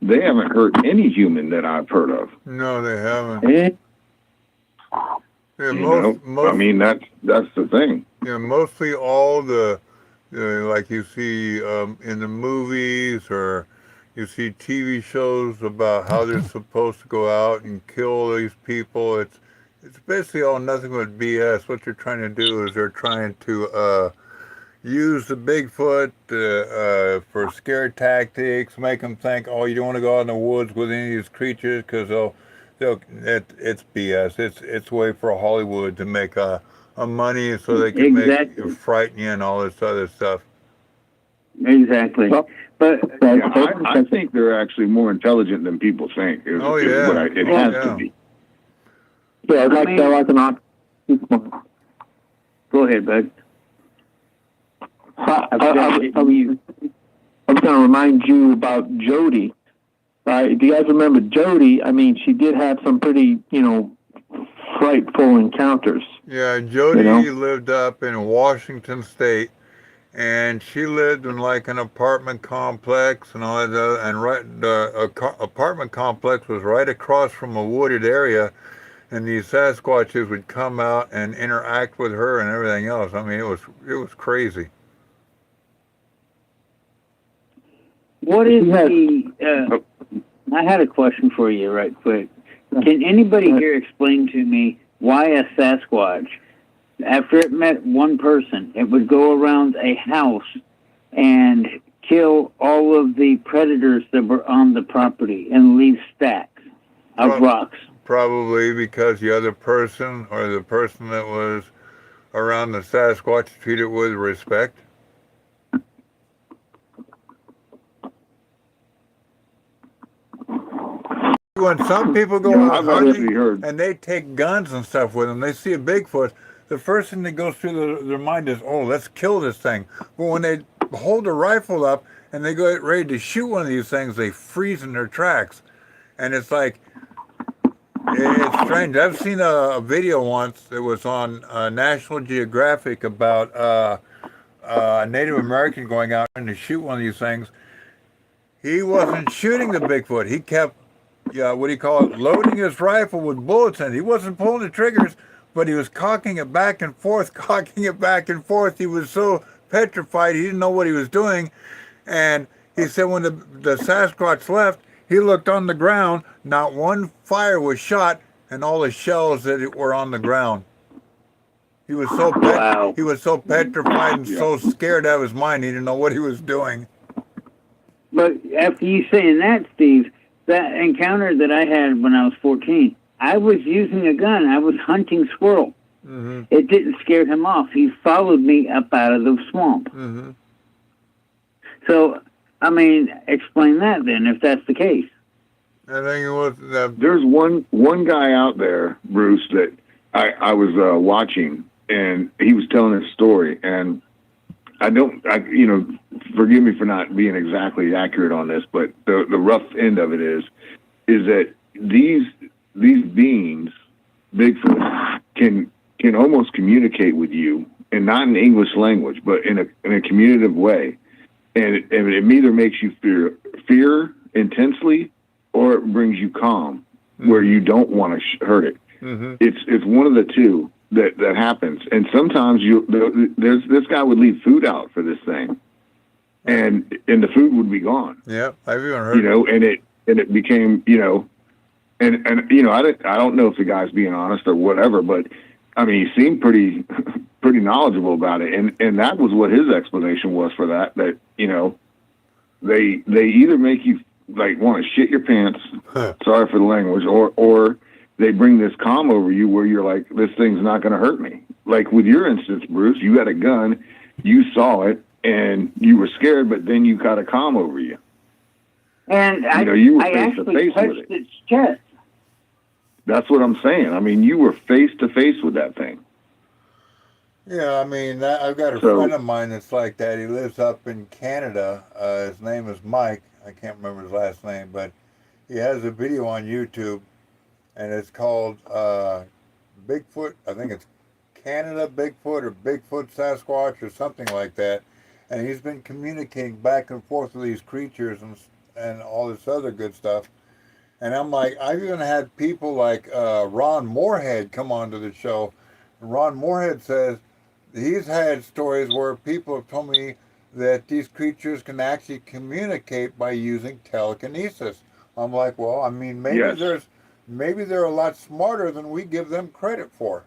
they haven't hurt any human that I've heard of. No, they haven't. Yeah, I mean, that's the thing. Yeah, mostly all the, like you see in the movies or you see TV shows about how they're supposed to go out and kill these people. It's basically all nothing but BS. What they're trying to do is they're trying to use the Bigfoot for scare tactics, make them think, oh, you don't want to go out in the woods with any of these creatures because it's BS. It's a way for Hollywood to make a money so they can make you frighten you and all this other stuff. Exactly. But I think they're actually more intelligent than people think. It has to be. Yeah, like an option. Go ahead, bud. I was going to remind you about Jody. Do you guys remember Jody? I mean, she did have some pretty, frightful encounters. Yeah, Jody lived up in Washington State, and she lived in like an apartment complex and all that. And the apartment complex was right across from a wooded area, and these Sasquatches would come out and interact with her and everything else. I mean, it was crazy. What is the? I had a question for you, right quick. Can anybody here explain to me why a Sasquatch, after it met one person, it would go around a house and kill all of the predators that were on the property and leave stacks of rocks? Probably because the other person or the person that was around the Sasquatch treated it with respect. When some people go out hunting and they take guns and stuff with them, they see a Bigfoot, the first thing that goes through their mind is, oh, let's kill this thing. But when they hold a rifle up and they go ready to shoot one of these things, they freeze in their tracks. And it's like, it's strange. I've seen a video once that was on National Geographic about a Native American going out and to shoot one of these things. he wasn't shooting the Bigfoot. He kept, what do you call it, loading his rifle with bullets in it. He wasn't pulling the triggers, but he was cocking it back and forth, cocking it back and forth. He was so petrified, he didn't know what he was doing. And he said when the Sasquatch left, he looked on the ground, not one fire was shot, and all the shells that were on the ground. He was so he was so petrified and so scared out of his mind, he didn't know what he was doing. But after you saying that, Steve, that encounter that I had when I was 14, I was using a gun. I was hunting squirrel. Mm-hmm. It didn't scare him off. He followed me up out of the swamp. Mm-hmm. So, I mean, explain that then, if that's the case. I think it was. There's one guy out there, Bruce, that I was watching, and he was telling his story, and forgive me for not being exactly accurate on this, but the rough end of it is that these beings, Bigfoot, can almost communicate with you, and not in English language, but in a communicative way, and it either makes you fear intensely, or it brings you calm, where you don't want to hurt it. Mm-hmm. It's one of the two that happens, and sometimes this guy would leave food out for this thing, and the food would be gone. Yeah, I've even heard. And it became and I don't know if the guy's being honest or whatever, but I mean he seemed pretty knowledgeable about it, and that was what his explanation was for that they either make you like want to shit your pants, sorry for the language, or they bring this calm over you where you're like, this thing's not going to hurt me. Like with your instance, Bruce, you had a gun, you saw it, and you were scared, but then you got a calm over you. And you were I face to actually face with touched it. its chest. That's what I'm saying. I mean, you were face to face with that thing. Yeah, I mean, I've got a friend of mine that's like that. He lives up in Canada. His name is Mike. I can't remember his last name, but he has a video on YouTube, and it's called Bigfoot. I think it's Canada Bigfoot or Bigfoot Sasquatch or something like that. And he's been communicating back and forth with these creatures and all this other good stuff. And I'm like, I've even had people like Ron Moorhead come onto the show. And Ron Moorhead says he's had stories where people have told me that these creatures can actually communicate by using telekinesis. I'm like, well, I mean, maybe they're a lot smarter than we give them credit for.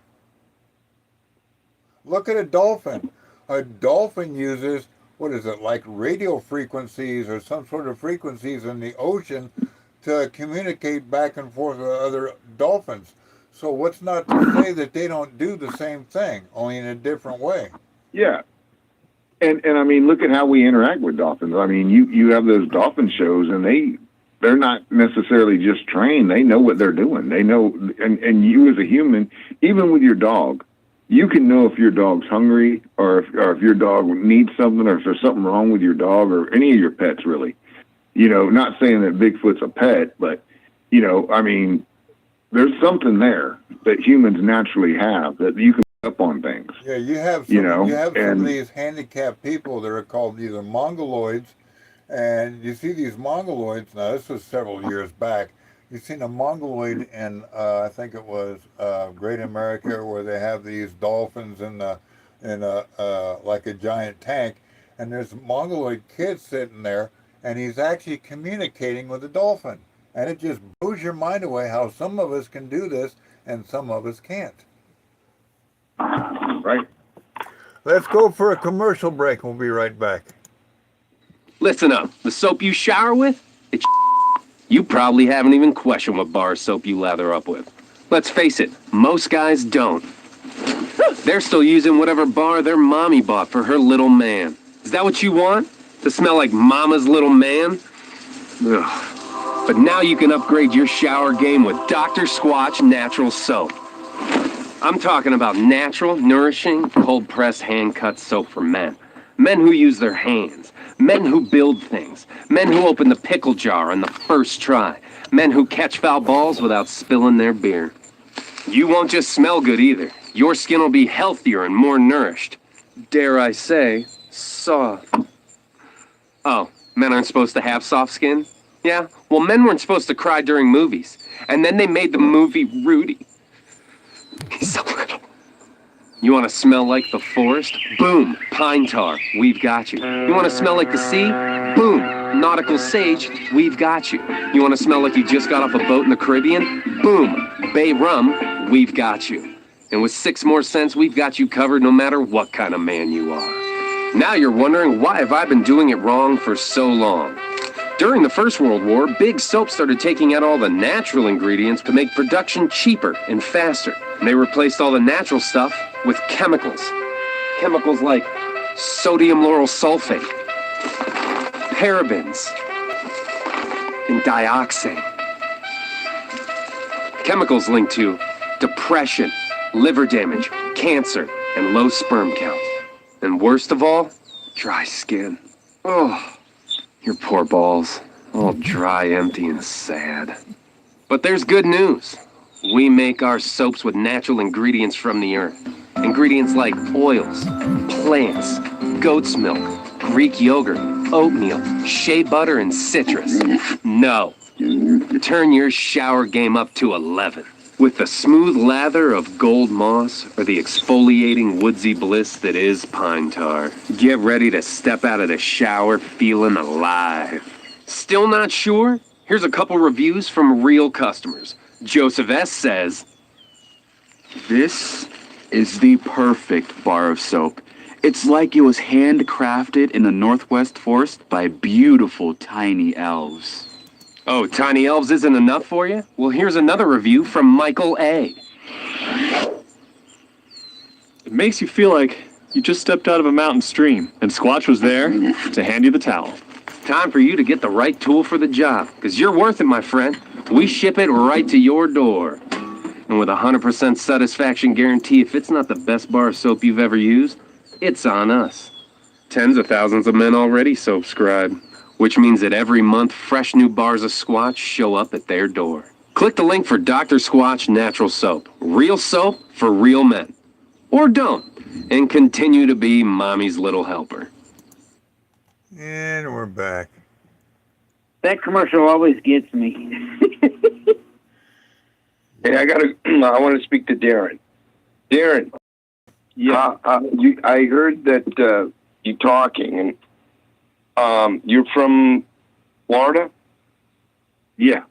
Look at a dolphin. A dolphin uses, like radio frequencies or some sort of frequencies in the ocean to communicate back and forth with other dolphins. So what's not to say that they don't do the same thing, only in a different way? Yeah. And I mean, look at how we interact with dolphins. I mean, you have those dolphin shows, and they're not necessarily just trained. They know what they're doing. They know, and you as a human, even with your dog, you can know if your dog's hungry or if your dog needs something or if there's something wrong with your dog or any of your pets, really. Not saying that Bigfoot's a pet, but, I mean, there's something there that humans naturally have that you can pick up on things. Yeah, you have some of these handicapped people that are called either mongoloids, and you see these mongoloids. Now, this was several years back. You've seen a mongoloid in, I think it was Great America, where they have these dolphins in like a giant tank, and there's a mongoloid kid sitting there, and he's actually communicating with the dolphin. And it just blows your mind away how some of us can do this and some of us can't. Right. Let's go for a commercial break. We'll be right back. Listen up. The soap you shower with, it's you probably haven't even questioned what bar soap you lather up with. Let's face it, most guys don't. They're still using whatever bar their mommy bought for her little man. Is that what you want? To smell like mama's little man? Ugh. But now you can upgrade your shower game with Dr. Squatch Natural Soap. I'm talking about natural, nourishing, cold-pressed, hand-cut soap for men. Men who use their hands. Men who build things. Men who open the pickle jar on the first try. Men who catch foul balls without spilling their beer. You won't just smell good either. Your skin will be healthier and more nourished. Dare I say, soft. Oh, Men aren't supposed to have soft skin? Yeah, well, men weren't supposed to cry during movies. And then they made the movie Rudy. He's so little. You want to smell like the forest? Boom, pine tar, we've got you. You want to smell like the sea? Boom, nautical sage, we've got you. You want to smell like you just got off a boat in the Caribbean? Boom, bay rum, we've got you. And with 6 more cents, we've got you covered no matter what kind of man you are. Now you're wondering, why have I been doing it wrong for so long? During the First World War, big soap started taking out all the natural ingredients to make production cheaper and faster. And they replaced all the natural stuff with chemicals. Chemicals like sodium lauryl sulfate, parabens, and dioxin. Chemicals linked to depression, liver damage, cancer, and low sperm count. And worst of all, dry skin. Oh. Your poor balls, all dry, empty, and sad. But there's good news. We make our soaps with natural ingredients from the earth. Ingredients like oils, plants, goat's milk, Greek yogurt, oatmeal, shea butter, and citrus. No. Turn your shower game up to 11. With the smooth lather of gold moss or the exfoliating woodsy bliss that is pine tar, get ready to step out of the shower feeling alive. Still not sure? Here's a couple reviews from real customers. Joseph S. says, "This is the perfect bar of soap. It's like it was handcrafted in the Northwest Forest by beautiful tiny elves." Oh, tiny elves isn't enough for you? Well, here's another review from Michael A. "It makes you feel like you just stepped out of a mountain stream, and Squatch was there to hand you the towel." Time for you to get the right tool for the job, because you're worth it, my friend. We ship it right to your door. And with a 100% satisfaction guarantee, if it's not the best bar of soap you've ever used, it's on us. Tens of thousands of men already subscribe. Which means that every month, fresh new bars of Squatch show up at their door. Click the link for Dr. Squatch Natural Soap. Real soap for real men. Or don't. And continue to be mommy's little helper. And we're back. That commercial always gets me. Hey, I want to speak to Darren. Darren. Yeah. I heard that you talking, and you're from Florida? Yeah.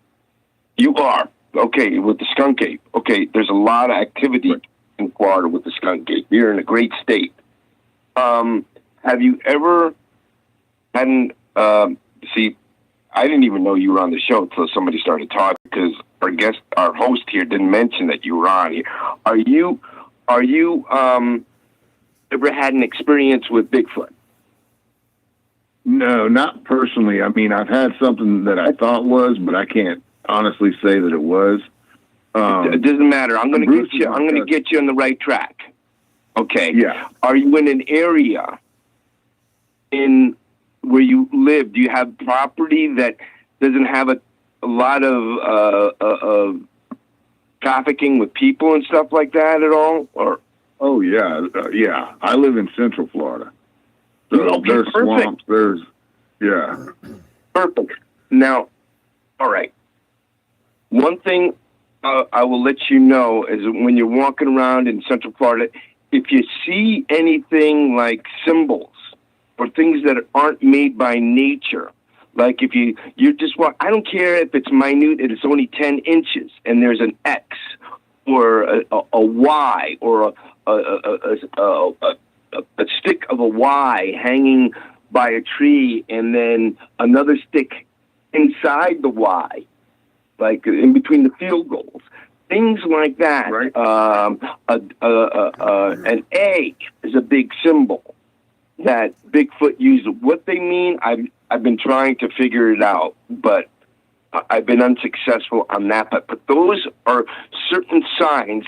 You are? Okay, with the skunk ape. Okay, there's a lot of activity in Florida with the skunk ape. You're in a great state. Have you ever had see, I didn't even know you were on the show until somebody started talking, because our host here didn't mention that you were on here. Are you ever had an experience with Bigfoot? No, not personally. I mean, I've had something that I thought was, but I can't honestly say that it was. It doesn't matter. I'm going to get you on the right track. Okay. Yeah. Are you in an area in where you live? Do you have property that doesn't have a lot of trafficking with people and stuff like that at all? Or oh yeah, yeah. I live in Central Florida. So there's swamps. Yeah. Perfect. Now, all right. One thing I will let you know is that when you're walking around in Central Florida, if you see anything like symbols or things that aren't made by nature, like if you're just walk, I don't care if it's minute and it's only 10 inches and there's an X or a Y or a stick of a Y hanging by a tree and then another stick inside the Y, like in between the field goals. Things like that. Right. An egg is a big symbol that Bigfoot uses. What they mean, I've been trying to figure it out, but I've been unsuccessful on that. But those are certain signs.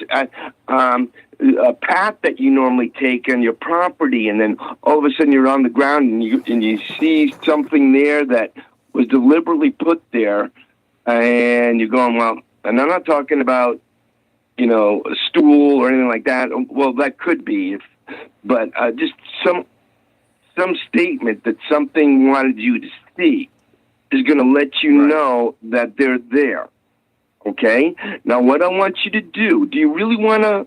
A path that you normally take on your property, and then all of a sudden you're on the ground and you see something there that was deliberately put there, and you're going, well, and I'm not talking about, a stool or anything like that. Well, that could be, but just some statement that something wanted you to see is going to let you know that they're there. Okay? Now, what I want you to do you really want to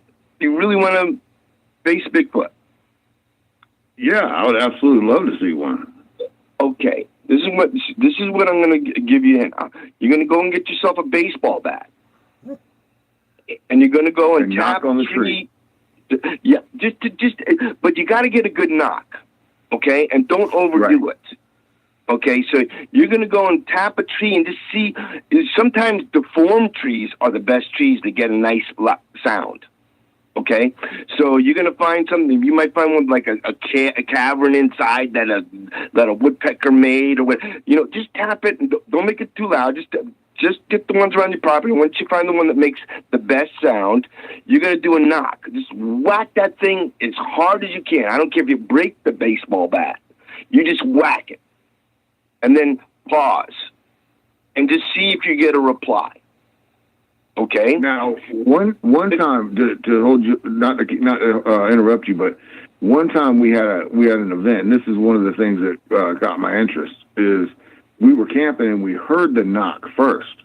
face Bigfoot? Yeah, I would absolutely love to see one. Okay. This is what I'm going to give you. You're going to go and get yourself a baseball bat. And you're going to go and tap knock on the tree. Yeah, but you got to get a good knock, okay? And don't overdo it, okay? So you're going to go and tap a tree and just see. Sometimes deformed trees are the best trees to get a nice sound, okay? So you're going to find something. You might find one like a cavern inside that a woodpecker made, or what. Just tap it and don't make it too loud. Just get the ones around your property. Once you find the one that makes the best sound, you're going to do a knock. Just whack that thing as hard as you can. I don't care if you break the baseball bat. You just whack it. And then pause. And just see if you get a reply. Okay? Now, one time, to hold you, not interrupt you, but one time we had an event, and this is one of the things that got my interest, is we were camping and we heard the knock first.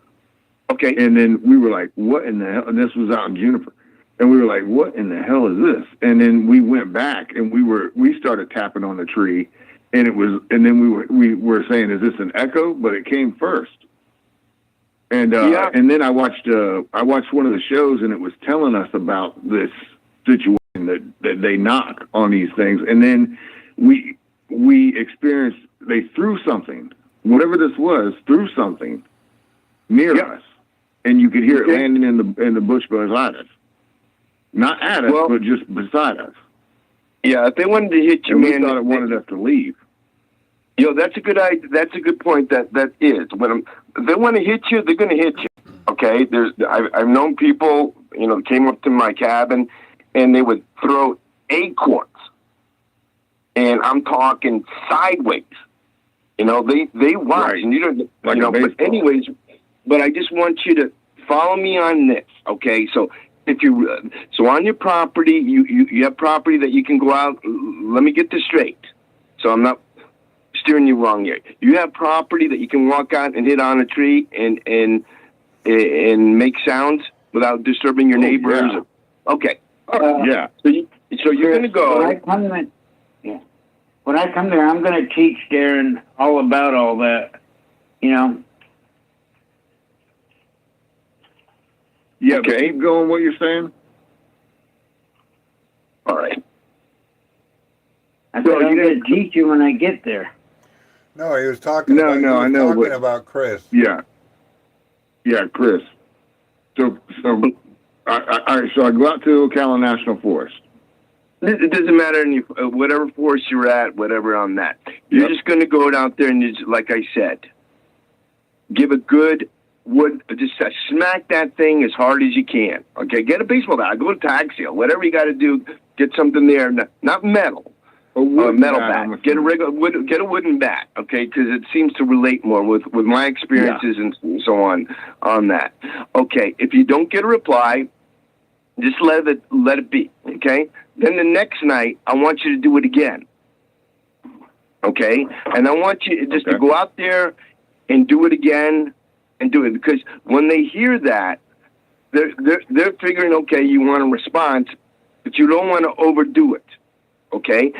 Okay. And then we were like, what in the hell? And this was out in Juniper. And we were like, what in the hell is this? And then we went back and we started tapping on the tree, and then we were saying, is this an echo? But it came first. And and then I watched one of the shows, and it was telling us about this situation that they knock on these things. And then we experienced, they threw something. Whatever this was, threw something near us, and you could hear it landing in the bush beside us. Not at us, but just beside us. Yeah, if they wanted to hit you, and we thought it wanted us to leave. That's a good idea. That's a good point. That is. If they want to hit you, they're going to hit you. Okay. I've known people, came up to my cabin, and they would throw acorns, and I'm talking sideways. They watch, and you don't, but anyways, but I just want you to follow me on this, okay? So so on your property, you have property that you can go out. Let me get this straight, so I'm not steering you wrong here. You have property that you can walk out and hit on a tree and make sounds without disturbing your neighbors. Yeah. Okay. Yeah. So you're going to go. When I come there, I'm going to teach Darren all about all that, Yeah, okay. But keep going what you're saying. All right. I said I'm going to teach you when I get there. No, he was talking about Chris. Yeah. Yeah, Chris. So I go out to Ocala National Forest. It doesn't matter whatever forest you're at, whatever on that. You're just going to go out there and, like I said, give a good just smack that thing as hard as you can. Okay, get a baseball bat, go to Taxio, whatever you got to do, get something there, not metal. A metal bat. Get a wooden bat, okay? Because it seems to relate more with my experiences and so on that. Okay, if you don't get a reply, just let it be, okay? Then the next night, I want you to do it again, okay? And I want you just to go out there and do it again and do it, because when they hear that, they're figuring, okay, you want a response, but you don't want to overdo it, okay?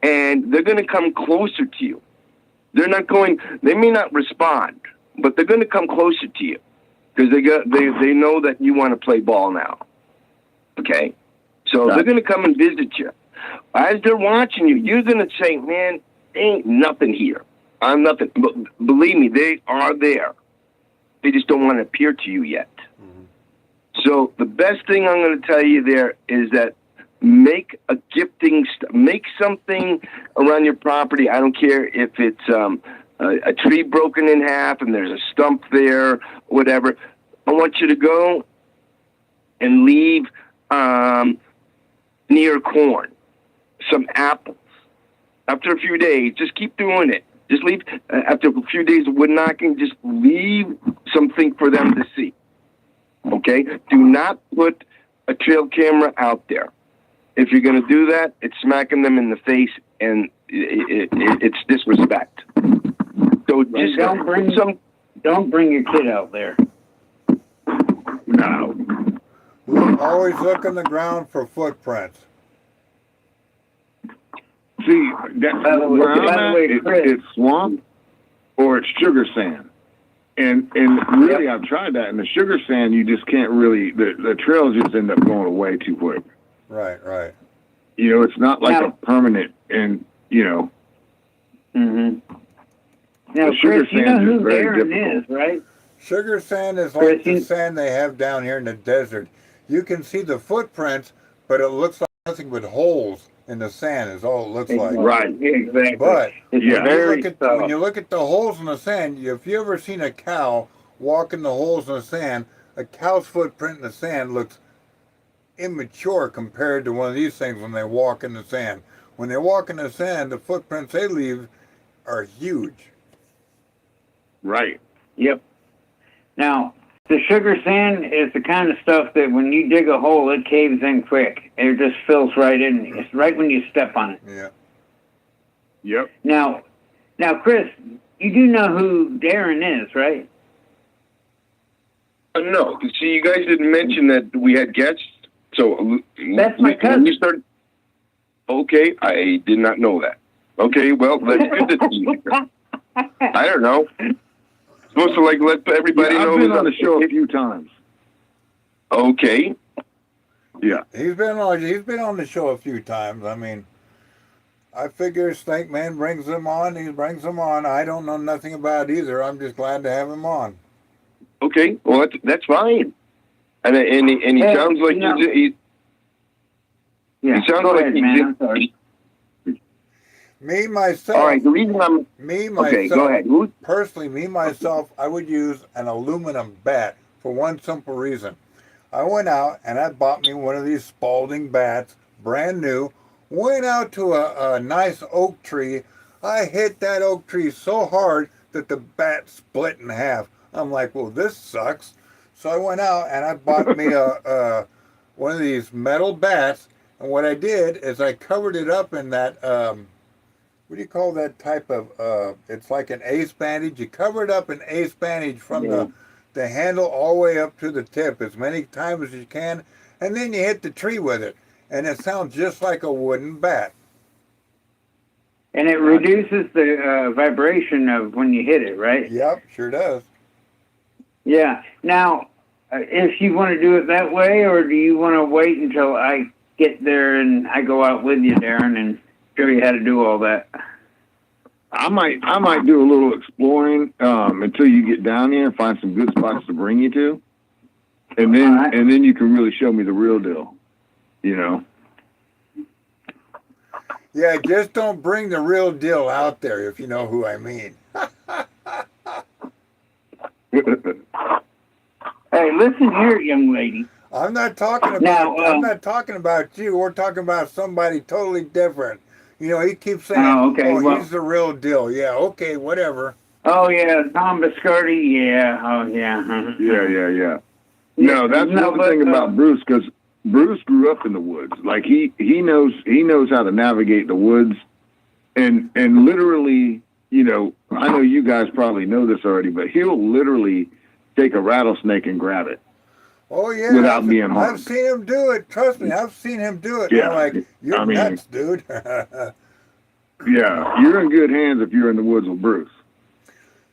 And they're going to come closer to you. They may not respond, but they're going to come closer to you because they know that you want to play ball now. Okay? So they're going to come and visit you. As they're watching you, you're going to say, man, ain't nothing here. I'm nothing. But believe me, they are there. They just don't want to appear to you yet. Mm-hmm. So the best thing I'm going to tell you there is that make a gifting, make something around your property. I don't care if it's a tree broken in half and there's a stump there, whatever. I want you to go and leave near corn, some apples. After a few days, just keep doing it. Just leave, after a few days of wood knocking, just leave something for them to see. Okay? Do not put a trail camera out there. if you're going to do that, it's smacking them in the face, and it's disrespect. So just don't bring your kid out there. No. Always look on the ground for footprints. See, where I'm at, it's swamp or it's sugar sand. And really, I've tried that. And the sugar sand, you just can't really, the trails just end up going away too quick. Right. You know, it's not like a permanent, and, you know. Mm-hmm. Now, Chris, you know who Darren is, right? Sugar sand is like the sand they have down here in the desert. You can see the footprints, but it looks like nothing but holes in the sand is all it looks like. Right, exactly. But when you look at the holes in the sand, if you ever seen a cow walk in the holes in the sand, a cow's footprint in the sand looks immature compared to one of these things when they walk in the sand. When they walk in the sand, the footprints they leave are huge. Right. Yep. Now, the sugar sand is the kind of stuff that when you dig a hole, it caves in quick. It just fills right in. It's right when you step on it. Yeah. Yep. Now, Chris, you do know who Darren is, right? No. See, you guys didn't mention that we had guests. So that's my cousin. Okay, I did not know that. Okay, well, that's good to see you. I don't know. Supposed to let everybody know. I've been on the show a few times. Okay. Yeah. He's been on the show a few times. I mean, I figure Snake Man brings them on. He brings them on. I don't know nothing about it either. I'm just glad to have him on. Okay, well that's fine. And he sounds like he sounds like I'm sorry. Me, myself. All right, the reason I'm... Okay, go ahead. Personally, me, myself, I would use an aluminum bat for one simple reason. I went out and I bought me one of these Spalding bats, brand new, went out to a nice oak tree. I hit that oak tree so hard that the bat split in half. I'm like, well, this sucks. So I went out and I bought me one of these metal bats, and what I did is I covered it up in that... what do you call that type of, it's like an ace bandage. You cover it up in ace bandage from the handle all the way up to the tip as many times as you can, and then you hit the tree with it. And it sounds just like a wooden bat. And it reduces the vibration of when you hit it, right? Yep, sure does. Yeah. Now, if you want to do it that way, or do you want to wait until I get there and I go out with you, Darren, and show you how to do all that? I might do a little exploring until you get down here and find some good spots to bring you to, and then you can really show me the real deal. You know. Yeah, just don't bring the real deal out there, if you know who I mean. Hey, listen here, young lady. I'm not talking about you. We're talking about somebody totally different. You know, he keeps saying, he's the real deal. Yeah, okay, whatever. Oh, yeah, Tom Biscardi, yeah. Oh, yeah. Yeah. No, that's one thing about Bruce, because Bruce grew up in the woods. Like, he knows how to navigate the woods. And literally, you know, I know you guys probably know this already, but he'll literally take a rattlesnake and grab it. Oh, yeah. Without being harmed. I've seen him do it. Trust me, I've seen him do it. Yeah. I'm like, you're nuts, dude. Yeah, you're in good hands if you're in the woods with Bruce.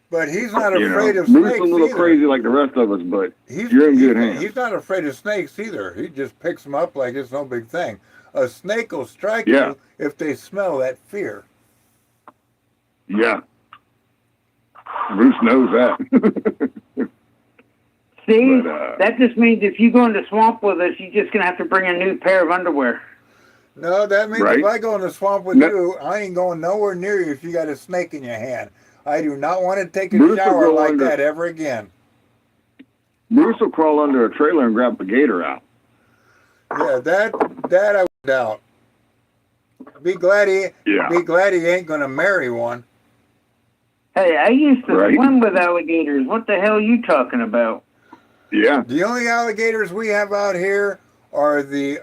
But he's not afraid of Bruce snakes is a little either. crazy like the rest of us, but you're in good hands. He's not afraid of snakes either. He just picks them up like it's no big thing. A snake will strike you if they smell that fear. Yeah. Bruce knows that. See, that just means if you go in the swamp with us, you're just going to have to bring a new pair of underwear. No, that means if I go in the swamp with you, I ain't going nowhere near you if you got a snake in your hand. I do not want to take a shower like that ever again. Bruce will crawl under a trailer and grab the gator out. Yeah, that I would doubt. Be glad he ain't going to marry one. Hey, I used to swim with alligators. What the hell are you talking about? Yeah. The only alligators we have out here are the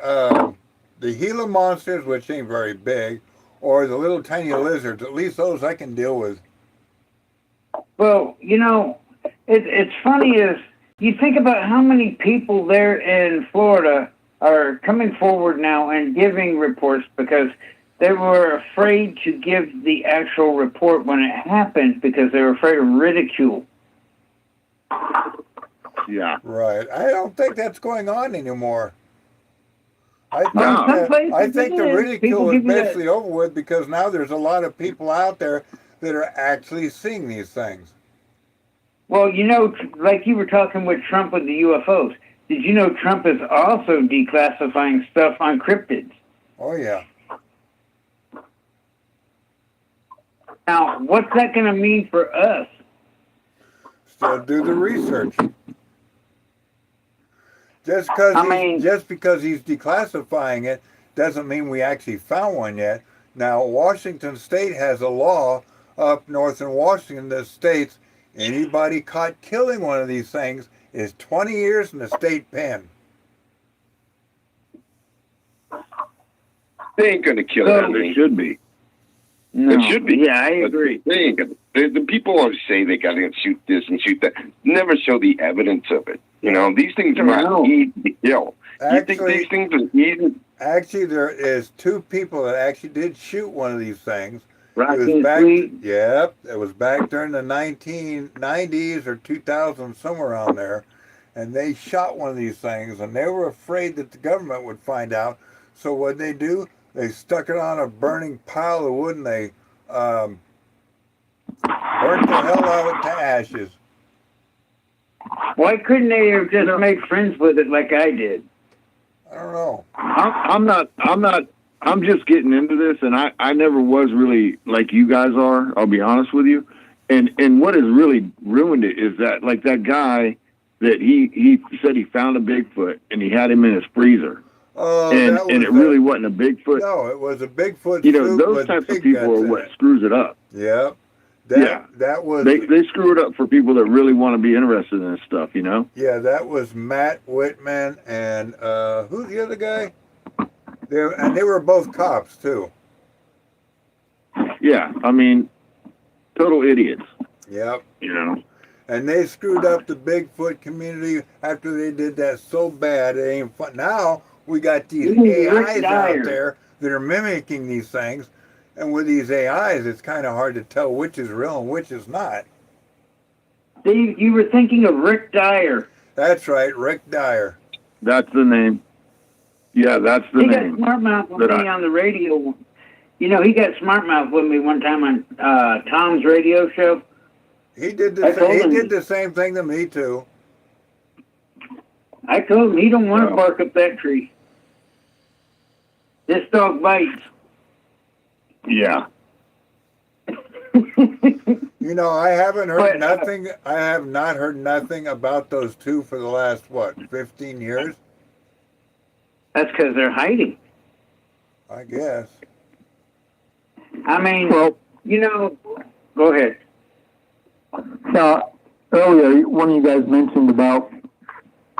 the Gila monsters, which ain't very big, or the little tiny lizards. At least those I can deal with. Well, you know, it's funny is you think about how many people there in Florida are coming forward now and giving reports because they were afraid to give the actual report when it happened because they were afraid of ridicule. Yeah. Right. I don't think that's going on anymore. I think the ridicule is basically over with because now there's a lot of people out there that are actually seeing these things. Well, you know, like you were talking with Trump with the UFOs. Did you know Trump is also declassifying stuff on cryptids? Oh, yeah. Now, what's that going to mean for us? Still do the research. Just because he's declassifying it doesn't mean we actually found one yet. Now, Washington State has a law up north in Washington that states anybody caught killing one of these things is 20 years in the state pen. They ain't gonna kill Well, anything. it should be. No. It should be. Yeah, I agree. They ain't gonna. The people always say they gotta shoot this and shoot that. Never show the evidence of it. You know, these things are not easy to kill. You think these things are easy? Actually, there is 2 people that actually did shoot one of these things. Yep, it was back during the 1990s or 2000, somewhere around there. And they shot one of these things, and they were afraid that the government would find out. So what they do, they stuck it on a burning pile of wood, and they burnt the hell out of it to ashes. Why couldn't they have just made friends with it like I did? I don't know. I'm just getting into this, and I never was really like you guys are. I'll be honest with you. And what has really ruined it is that, like, that guy that he said he found a Bigfoot and he had him in his freezer. Oh, and it really wasn't a Bigfoot. No, it was a Bigfoot. You know, those types of people are what screws it up. Yep. That was they screw it up for people that really want to be interested in this stuff, you know? Yeah, that was Matt Whitman and who's the other guy? They were both cops too. Yeah, I mean, total idiots. Yep. You know? And they screwed up the Bigfoot community after they did that so bad. It ain't fun. Now we got these AIs out there that are mimicking these things. And with these AIs, it's kind of hard to tell which is real and which is not. See, you were thinking of Rick Dyer. That's right, Rick Dyer. That's the name. Yeah, that's the name. He got smart mouth with me on the radio. You know, he got smart mouth with me one time on Tom's radio show. He did the same thing to me too. I told him he don't want to bark up that tree. This dog bites. Yeah. You know, I haven't heard nothing. I have not heard nothing about those 2 for the last 15 years. That's because they're hiding. I guess. I mean, you know, go ahead. Earlier, one of you guys mentioned about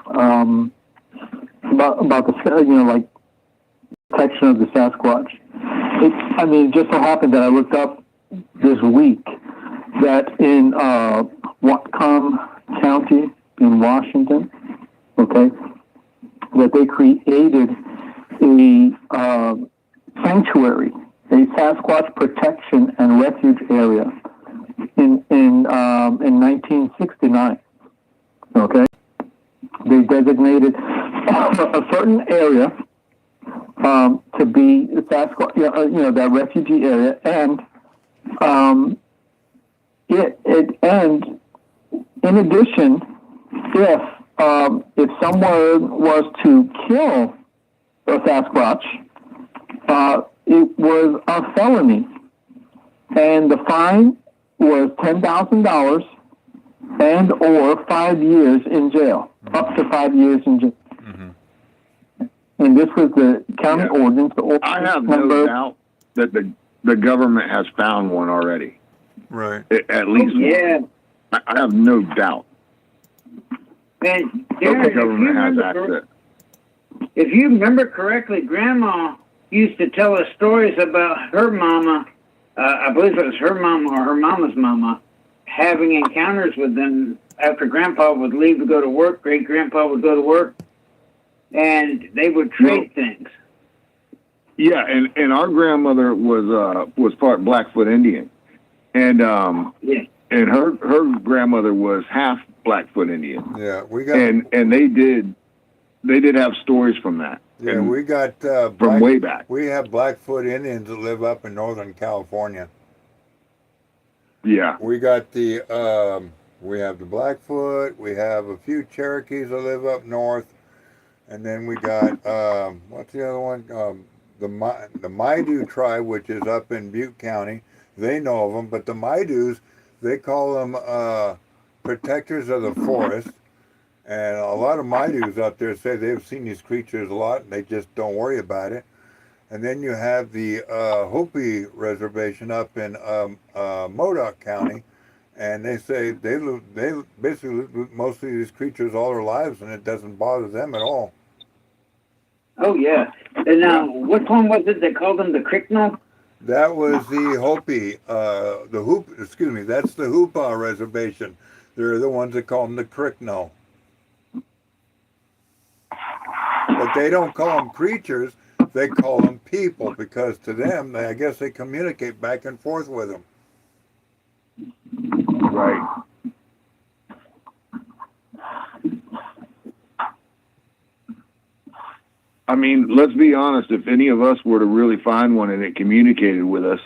the, you know, like, protection of the Sasquatch. It just so happened that I looked up this week that in Whatcom County in Washington, that they created a sanctuary, a Sasquatch protection and refuge area in 1969. Okay, they designated a certain area to be Sasquatch, you know, that refugee area, and and in addition, if someone was to kill a Sasquatch, it was a felony, and the fine was $10,000 and or 5 years in jail, up to 5 years in jail. And this was the county ordinance. I have no doubt that the government has found one already. Right. At least one. I have no doubt. And the government has access. if you remember correctly, Grandma used to tell us stories about her mama. I believe it was her mama or her mama's mama having encounters with them after Grandpa would leave to go to work. Great Grandpa would go to work, and they would trade things. Yeah, and our grandmother was part Blackfoot Indian, and and her grandmother was half Blackfoot Indian. Yeah, we got and they did have stories from that. Yeah, and we got from way back. We have Blackfoot Indians that live up in Northern California. Yeah, we got the we have the Blackfoot. We have a few Cherokees that live up north, and then we got what's the other one? The Maidu tribe, which is up in Butte County. They know of them, but the Maidus, they call them protectors of the forest. And a lot of Maidus out there say they've seen these creatures a lot, and they just don't worry about it. And then you have the Hopi Reservation up in Modoc County, and they say they basically most of these creatures all their lives, and it doesn't bother them at all. Oh yeah. And now, what one was it they called them? The Crickno? That was the Hopi, that's the Hoopa Reservation. They're the ones that call them the Crickno. But they don't call them creatures, they call them people, because to them, I guess they communicate back and forth with them. Right. I mean, let's be honest. If any of us were to really find one and it communicated with us,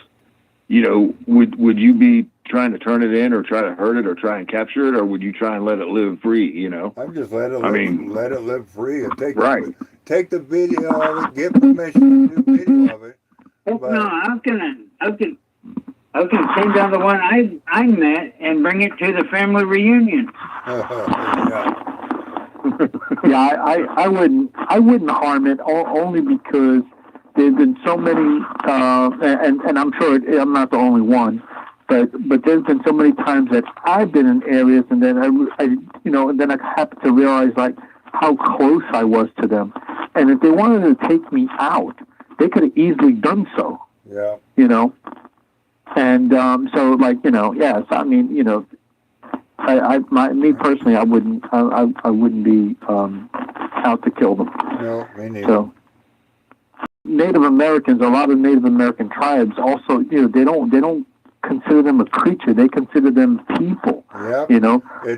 would you be trying to turn it in or try to hurt it or try and capture it, or would you try and let it live free? I'm just let it live free and take the video of it, get permission to do video of it. No, I can send down the one I met and bring it to the family reunion. Yeah, I wouldn't harm it only because there's been so many, and I'm sure I'm not the only one, but there's been so many times that I've been in areas and then then I happen to realize like how close I was to them, and if they wanted to take me out, they could have easily done so. Yeah. And so like yes, I mean me personally, I wouldn't be out to kill them. No, me neither. So, Native Americans, a lot of Native American tribes also, they don't consider them a creature; they consider them people. Yep.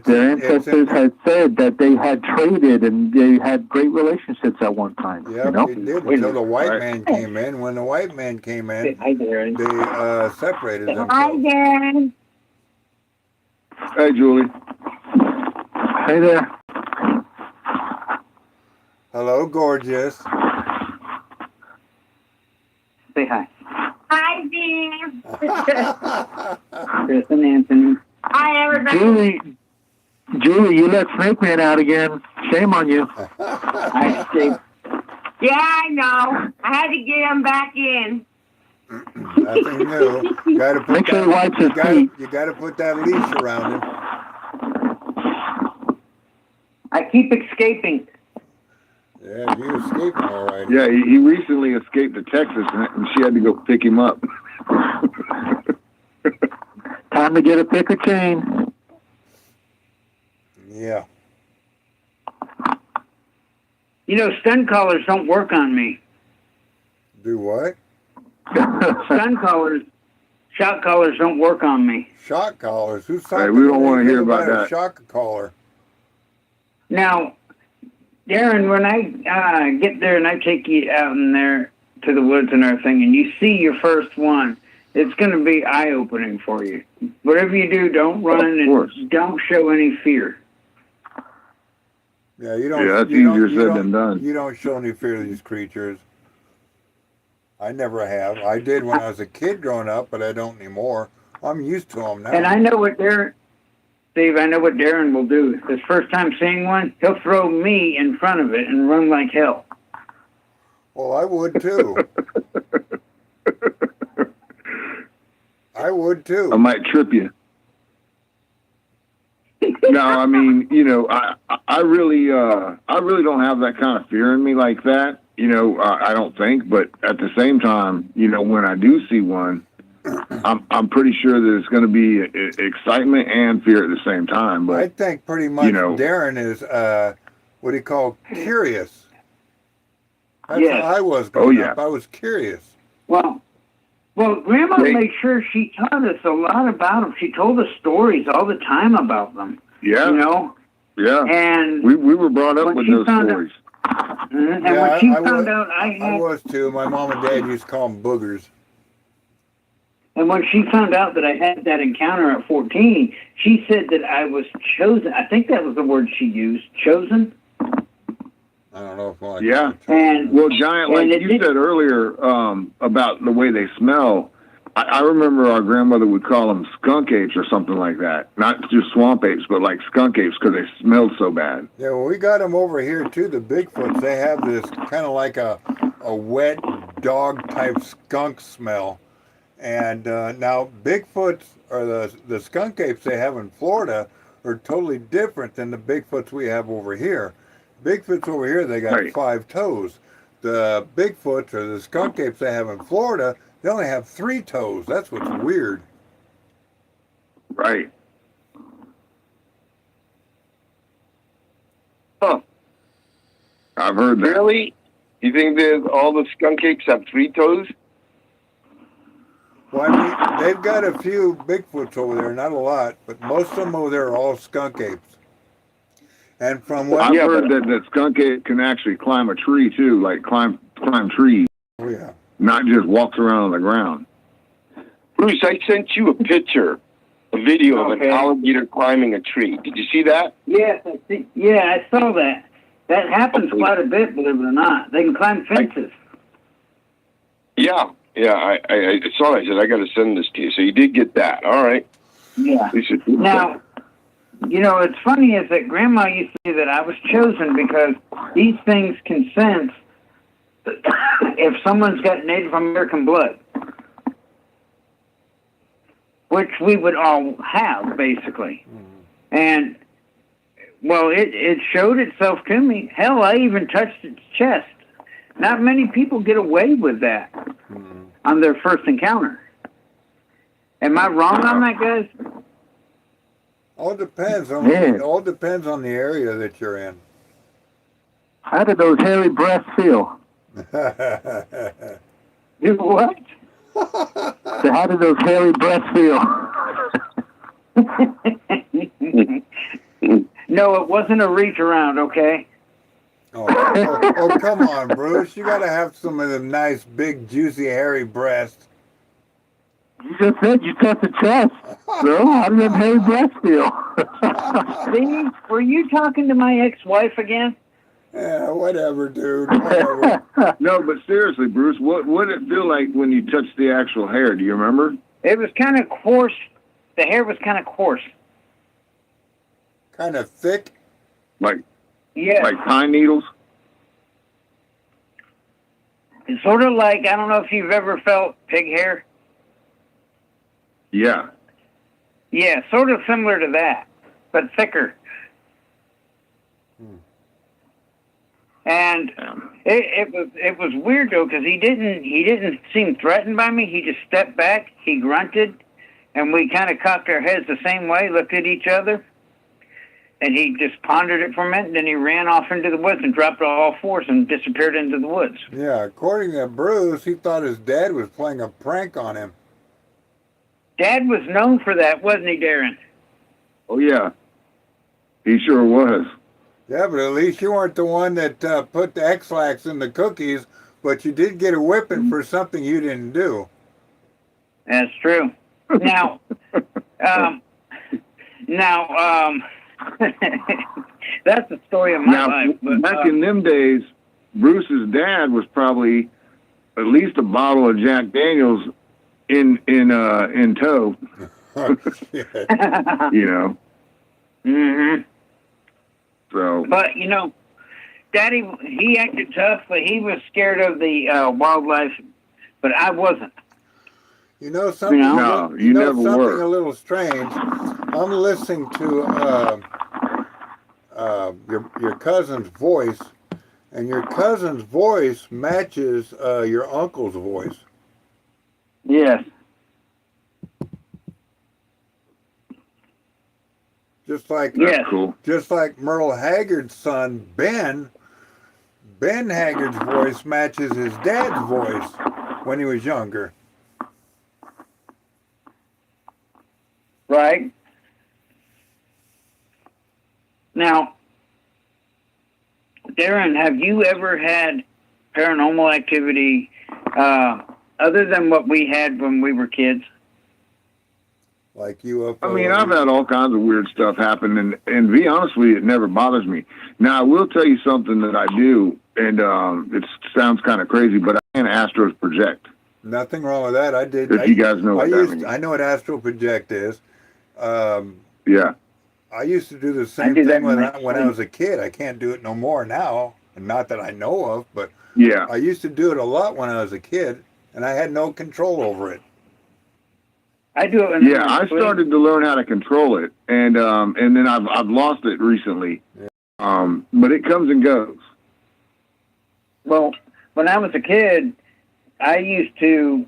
Their ancestors had said that they had traded and they had great relationships at one time. Yeah, they did until the white man came in. When the white man came in, they separated them. Hi, Darren. Hey, Julie. Hey there. Hello, gorgeous. Say hi. Hi, Dean. Chris and Anthony. Hi, everybody. Julie, you let Snake Man out again. Shame on you. Yeah, I know. I had to get him back in. Nothing new. You got to put Make sure he wipes his feet. You got to put that leash around him. I keep escaping. Yeah, you escaping all right. Yeah, he recently escaped to Texas, and she had to go pick him up. Time to get a pick or chain. Yeah. Stun collars don't work on me. Do what? Stun collars, shock collars don't work on me. Shock collars? Who's talking? Hey, we don't want to hear about a that. Shock collar. Now, Darren, when I get there and I take you out in there to the woods and everything, and you see your first one, it's going to be eye-opening for you. Whatever you do, don't run and don't show any fear. Yeah, you don't. Yeah, that's easier said than done. You don't show any fear of these creatures. I never have. I did when I was a kid growing up, but I don't anymore. I'm used to them now. And I know what Darren will do. His first time seeing one, he'll throw me in front of it and run like hell. Well, I would too. I would too. I might trip you. No, I mean, I really don't have that kind of fear in me like that. You know, I don't think. But at the same time, you know, when I do see one, I'm pretty sure that it's going to be excitement and fear at the same time. But I think pretty much Darren is what do you call curious. That's how I was growing up. I was curious. Well, Grandma made sure she taught us a lot about them. She told us stories all the time about them. Yeah. You know? Yeah. And we were brought up with those stories. And when she found out I was too. My mom and dad used to call them boogers. And when she found out that I had that encounter at 14, she said that I was chosen. I think that was the word she used, chosen. I don't know if I And well, Giant, like you said earlier about the way they smell, I remember our grandmother would call them skunk apes or something like that. Not just swamp apes, but like skunk apes because they smelled so bad. Yeah, well, we got them over here too. The Bigfoots, they have this kind of like a wet dog type skunk smell. And now Bigfoots or the skunk apes they have in Florida are totally different than the Bigfoots we have over here. Bigfoots over here, they got 5 toes. The Bigfoots or the skunk apes they have in Florida, they only have 3 toes. That's what's weird. Right. Huh. I've heard that. Really? You think all the skunk apes have 3 toes? Well, I mean, they've got a few Bigfoots over there, not a lot, but most of them over there are all skunk apes. And from what I've heard that skunk ape can actually climb a tree too, like climb trees. Oh yeah. Not just walks around on the ground. Bruce, I sent you a picture, a video of an alligator climbing a tree. Did you see that? Yes, I saw that. That happens quite a bit, believe it or not. They can climb fences. Yeah, I saw it. I said, I got to send this to you. So you did get that. All right. Yeah. Now, you know, it's funny is that Grandma used to say that I was chosen because these things can sense if someone's got Native American blood, which we would all have, basically. And, well, it showed itself to me. Hell, I even touched its chest. Not many people get away with that on their first encounter. Am I wrong on that, guys? all depends on the area that you're in. How did those hairy breasts feel? You what? So how did those hairy breasts feel? No, it wasn't a reach around, okay? Oh, come on, Bruce. You got to have some of them nice, big, juicy, hairy breasts. You just said you touched the chest, bro. How did them hairy breasts feel? See, were you talking to my ex-wife again? Yeah, whatever, dude. Whatever. No, but seriously, Bruce, what did it feel like when you touched the actual hair? Do you remember? It was kind of coarse. The hair was kind of coarse. Kind of thick? Like pine needles? It's sort of like, I don't know if you've ever felt pig hair. Yeah. Yeah, sort of similar to that, but thicker. And it was weird though, because he didn't seem threatened by me. He just stepped back, he grunted, and we kind of cocked our heads the same way, looked at each other, and he just pondered it for a minute. And then he ran off into the woods and dropped all fours and disappeared into the woods. Yeah, according to Bruce, he thought his dad was playing a prank on him. Dad was known for that, wasn't he, Darren? Oh yeah, he sure was. Yeah, but at least you weren't the one that put the X-Lax in the cookies, but you did get a whipping for something you didn't do. That's true. Now, that's the story of my life. But, back in them days, Bruce's dad was probably at least a bottle of Jack Daniels in tow. You know. Mm-hmm. So. But you know, Daddy, he acted tough, but he was scared of the wildlife. But I wasn't. You know something? No, you never something were. A little strange. I'm listening to cousin's voice, and your cousin's voice matches your uncle's voice. Yes. Just like cool. Just like Merle Haggard's son Ben Haggard's voice matches his dad's voice when he was younger. Right. Now, Darren, have you ever had paranormal activity other than what we had when we were kids? Like UFO. I mean, I've had all kinds of weird stuff happen, and to be honest with you, it never bothers me. Now, I will tell you something that I do, and it sounds kind of crazy, but I can astral project. Nothing wrong with that. I did. If you guys know what that means. I know what astral project is. Yeah. I used to do the same thing when I was a kid. I can't do it no more now. Not that I know of, but yeah, I used to do it a lot when I was a kid, and I had no control over it. I do it. Yeah, I started to learn how to control it, and then I've lost it recently. Yeah. But it comes and goes. Well, when I was a kid, I used to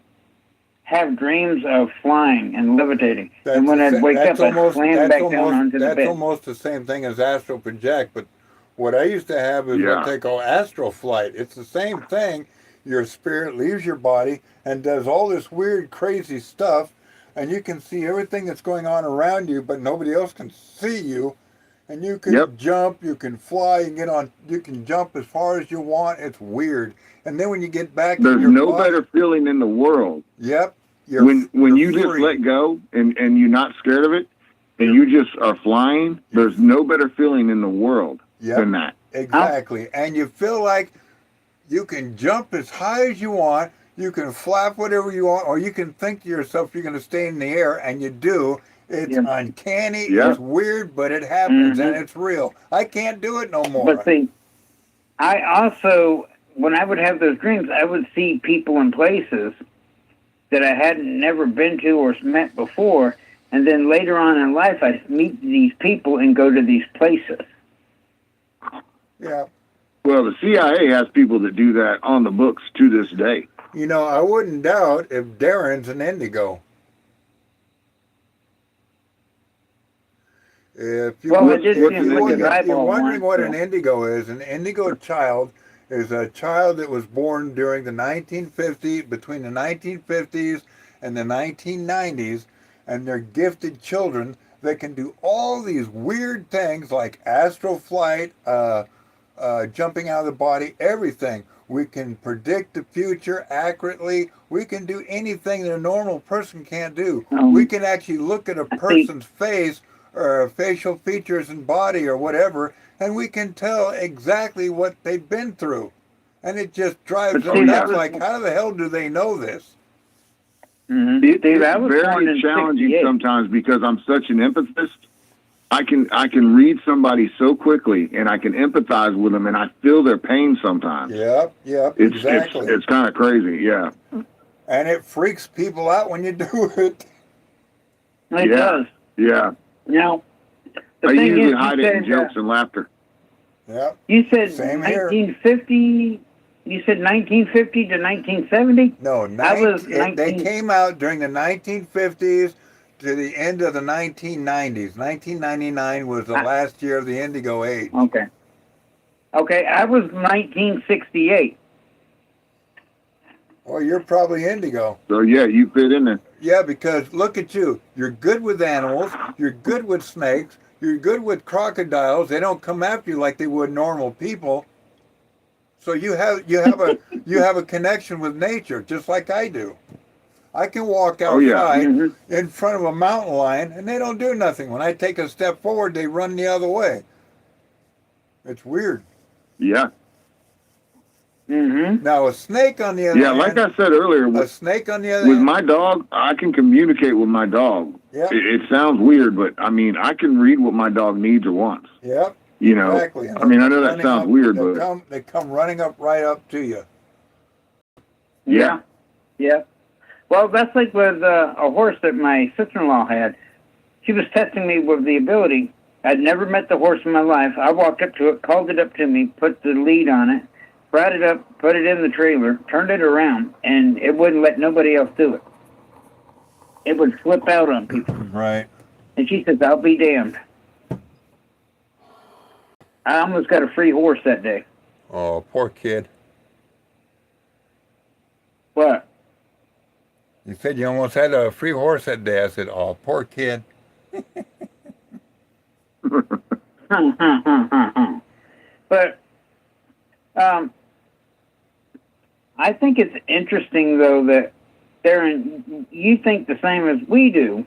have dreams of flying and levitating, and when I'd wake up, I'd slam back down onto the bed. That's almost the same thing as astral project, but what I used to have is what they call astral flight. It's the same thing. Your spirit leaves your body and does all this weird, crazy stuff, and you can see everything that's going on around you, but nobody else can see you. And you can jump, you can fly, you can jump as far as you want. It's weird. And then when you get back, there's no better feeling in the world. Yep. When you just let go and you're not scared of it, and you just are flying, there's no better feeling in the world than that. Exactly. And you feel like you can jump as high as you want, you can flap whatever you want, or you can think to yourself you're going to stay in the air, and you do. It's uncanny, it's weird, but it happens, and it's real. I can't do it no more. But see, I also, when I would have those dreams, I would see people in places that I hadn't never been to or met before, and then later on in life, I meet these people and go to these places. Yeah. Well, the CIA has people that do that on the books to this day. You know, I wouldn't doubt if Darren's an indigo. If you're wondering what an indigo is, an indigo child is a child that was born during the 1950s, between the 1950s and the 1990s, and they're gifted children that can do all these weird things like astral flight, jumping out of the body, everything. We can predict the future accurately. We can do anything that a normal person can't do. We can actually look at a person's face or facial features and body or whatever, and we can tell exactly what they've been through. And it just drives them nuts, like, how the hell do they know this? It's very challenging sometimes because I'm such an empathist. I can read somebody so quickly, and I can empathize with them, and I feel their pain sometimes. Yep, exactly. It's kind of crazy, yeah. And it freaks people out when you do it. It does. Yeah. Now, I usually hide it in jokes and laughter. Yep. You said 1950. You said 1950 to 1970. No, they came out during the 1950s to the end of the 1990s. 1999 was the last year of the indigo age. Okay. I was 1968. Well, you're probably indigo. So, yeah, you fit in there. Yeah, because look at you. You're good with animals. You're good with snakes. You're good with crocodiles. They don't come after you like they would normal people. So you have a connection with nature, just like I do. I can walk outside in front of a mountain lion, and they don't do nothing. When I take a step forward, they run the other way. It's weird. Yeah. Now, a snake on the other hand... Yeah, like I said earlier... A snake on the other with hand... my dog, I can communicate with my dog. Yep. It sounds weird, but, I mean, I can read what my dog needs or wants. Yep. You know, exactly. I mean, I know that sounds weird, but... They come running up right up to you. Yeah. Well, that's like with a horse that my sister-in-law had. She was testing me with the ability I'd never met the horse in my life. I walked up to it, called it up to me, put the lead on it, brought it up, put it in the trailer, turned it around, and it wouldn't let nobody else do it. It would flip out on people. Right. And she says, I'll be damned. I almost got a free horse that day. Oh, poor kid. What? You said you almost had a free horse that day. I said, oh, poor kid. But I think it's interesting, though, that Darren, you think the same as we do.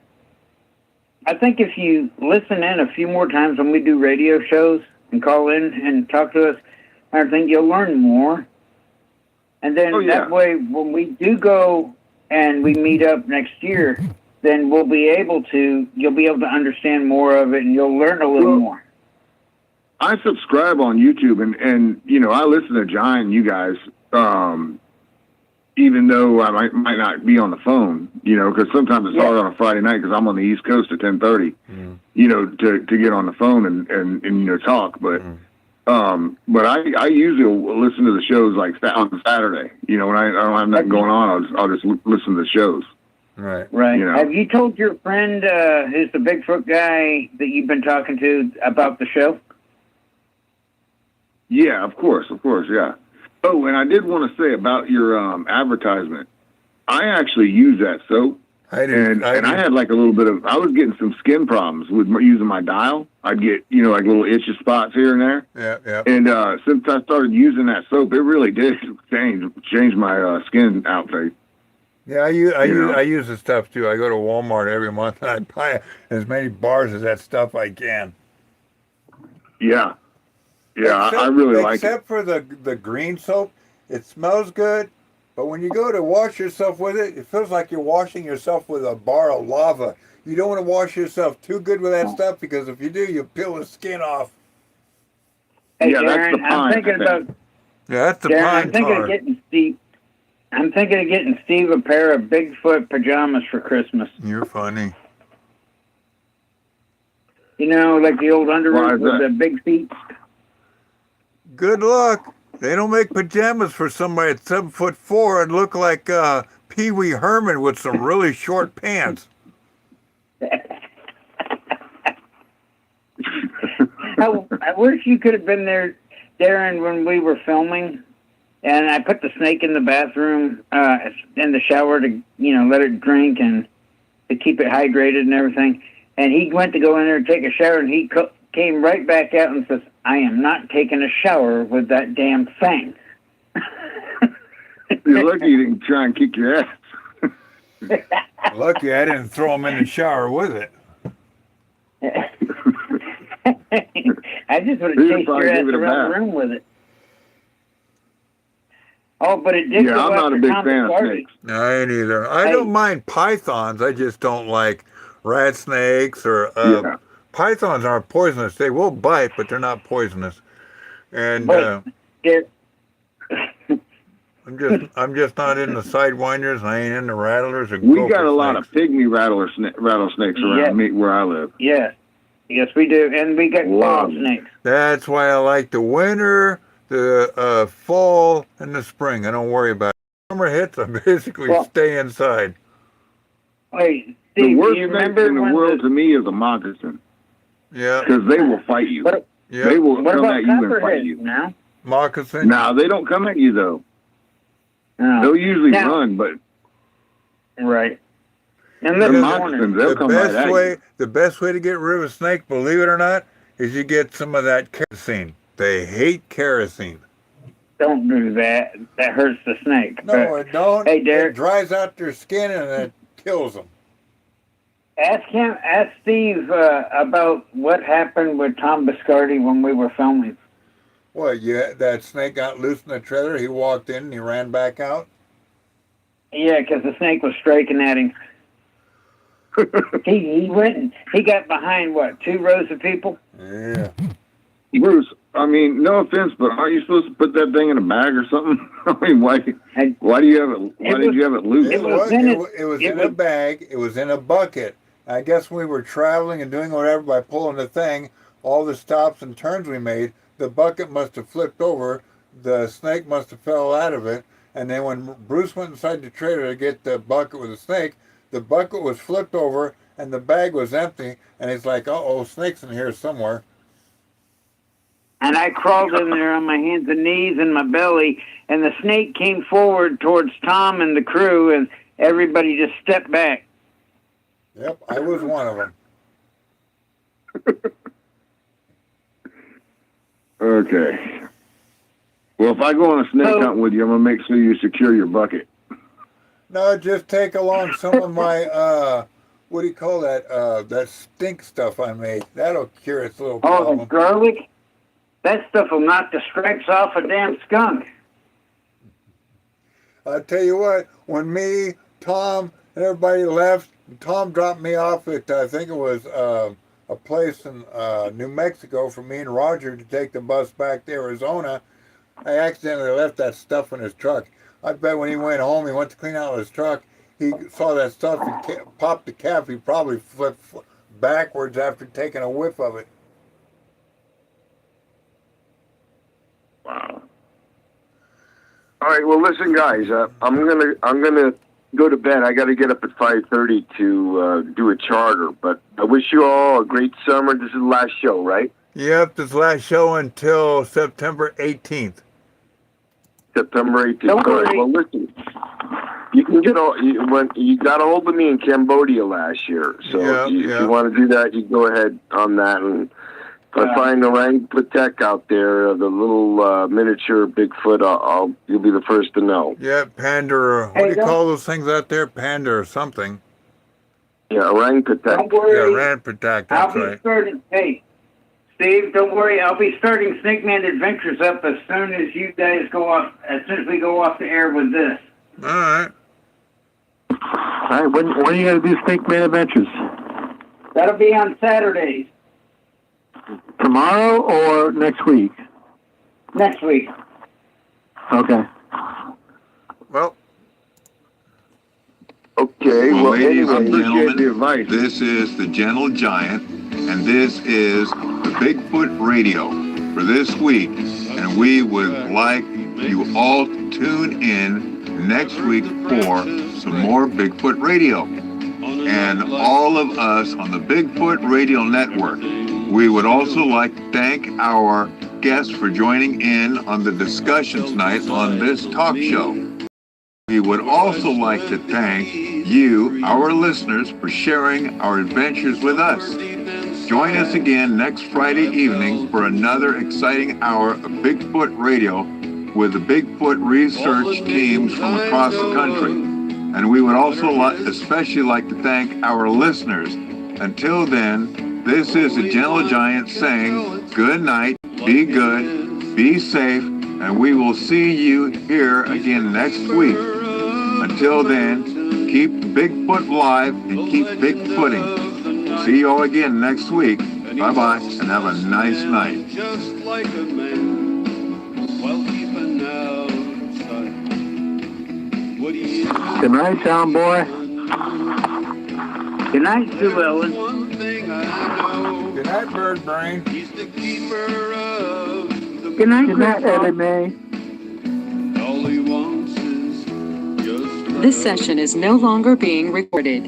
I think if you listen in a few more times when we do radio shows and call in and talk to us, I think you'll learn more. And then that way, when we do go and we meet up next year, then you'll be able to understand more of it and you'll learn a little more. I subscribe on YouTube and you know, I listen to Giant and you guys, even though I might not be on the phone, you know, because sometimes it's hard on a Friday night because I'm on the East Coast at 10:30, you know, to get on the phone and you know, talk. But I usually will listen to the shows like on Saturday, you know, when I don't have nothing going on, I'll just listen to the shows. Right. You know? Have you told your friend who's the Bigfoot guy that you've been talking to about the show? Yeah, of course, yeah. Oh, and I did want to say about your advertisement. I actually use that soap. I had like a little bit of, I was getting some skin problems with using my dial. I'd get, you know, like little itchy spots here and there. Yeah. And since I started using that soap, it really did change my skin outfit. Yeah, I use the stuff too. I go to Walmart every month and I buy as many bars of that stuff I can. Yeah. Yeah, I really like it. Except for the green soap, it smells good, but when you go to wash yourself with it, it feels like you're washing yourself with a bar of lava. You don't want to wash yourself too good with that stuff because if you do, you peel the skin off. Hey, yeah, Darren, that's the pine. I'm thinking about. Yeah, that's the Darren, pine I'm thinking tar. of getting Steve. I'm thinking of getting Steve a pair of Bigfoot pajamas for Christmas. You're funny. You know, like the old underwear with the big feet. Good luck. They don't make pajamas for somebody at 7'4" and look like Pee Wee Herman with some really short pants. I wish you could have been there, Darren, when we were filming, and I put the snake in the bathroom, in the shower to, you know, let it drink and to keep it hydrated and everything. And he went to go in there and take a shower, and he came right back out and says, I am not taking a shower with that damn thing. You're lucky you didn't try and kick your ass. Lucky I didn't throw him in the shower with it. I just would have chased your ass around the room with it. Oh, but it did. Yeah, I'm not a big fan of snakes. No, I ain't either. I don't mind pythons. I just don't like rat snakes or pythons aren't poisonous. They will bite, but they're not poisonous. And I'm just not into sidewinders, and I ain't into rattlers or We got gopher a lot snakes. of pygmy rattlesnakes around me where I live. Yes, we do, and we got claw snakes. That's why I like the winter, the fall, and the spring. I don't worry about it. Summer hits, I basically stay inside. Wait, the Steve, worst do you snake remember in the when world to me is a moccasin. Yeah. Because they will fight you. They will come at you and fight you. Now? Moccasin? No, they don't come at you, though. No. They'll usually run, but... Right. And the moccasins, they'll come right at you. The best way to get rid of a snake, believe it or not, is you get some of that kerosene. They hate kerosene. Don't do that. That hurts the snake. No, it don't. Hey, Derek. It dries out their skin and it kills them. Ask Steve about what happened with Tom Biscardi when we were filming. What, that snake got loose in the trailer, he walked in and he ran back out? Yeah, because the snake was striking at him. he went and he got behind, 2 rows of people? Yeah. Bruce, I mean, no offense, but aren't you supposed to put that thing in a bag or something? I mean, why do you have it? Why did you have it loose? It was in a bag. It was in a bucket. I guess we were traveling and doing whatever by pulling the thing. all the stops and turns we made, the bucket must have flipped over, the snake must have fell out of it, and then when Bruce went inside the trailer to get the bucket with the snake, the bucket was flipped over and the bag was empty, and he's like, uh-oh, snake's in here somewhere. And I crawled in there on my hands and knees and my belly, and the snake came forward towards Tom and the crew, and everybody just stepped back. Yep, I was one of them. Okay. Well, if I go on a snake hunt with you, I'm going to make sure you secure your bucket. No, just take along some of my, what do you call that, that stink stuff I made. That'll cure its little problem. Oh, the garlic? That stuff will knock the stripes off a damn skunk. I'll tell you what, when me, Tom, and everybody left, Tom dropped me off at, I think it was a place in New Mexico for me and Roger to take the bus back to Arizona. I accidentally left that stuff in his truck. I bet when he went home, he went to clean out his truck, he saw that stuff and popped the cap. He probably flipped backwards after taking a whiff of it. Wow. All right. Well, listen, guys. I'm gonna go to bed. I got to get up at 5:30 to do a charter. But I wish you all a great summer. This is the last show, right? Yep, this last show until September 18th. September 18th. All right. Well, listen. You can get you got a hold of me in Cambodia last year. So if you want to do that, you go ahead on that. And if I find the orangutan out there, the little miniature Bigfoot, you'll be the first to know. Yeah, panda. What do you call those things out there? Panda or something. Yeah, orangutan. Don't worry. Yeah, orangutan. That's right. Hey, Steve, don't worry. I'll be starting Snake Man Adventures up as soon as you guys go off. As soon as we go off the air with this. All right. All right. When are you going to do Snake Man Adventures? That'll be on Saturdays. Tomorrow or next week? Next week. Okay. Well. Okay. Well, ladies and appreciate the advice. gentlemen, this is the Gentle Giant, and this is the Bigfoot Radio for this week. And we would like you all to tune in next week for some more Bigfoot Radio. And all of us on the Bigfoot Radio Network. We would also like to thank our guests for joining in on the discussion tonight on this talk show. We would also like to thank you, our listeners, for sharing our adventures with us. Join us again next Friday evening for another exciting hour of Bigfoot Radio with the Bigfoot research teams from across the country. And we would also especially like to thank our listeners. Until then, this is the Gentle Giant saying good night, be good, be safe, and we will see you here again next week. Until then, keep Bigfoot live and keep Bigfooting. See you all again next week. Bye-bye, and have a nice night. Just like a man, while keeping outside. What do you do? Good night, John boy. Good night, Sue Ellen. One thing I know. Good night, Bird Brain. He's the keeper of the Good night, Good night, Eddie Mae. all he wants is just This session is no longer being recorded.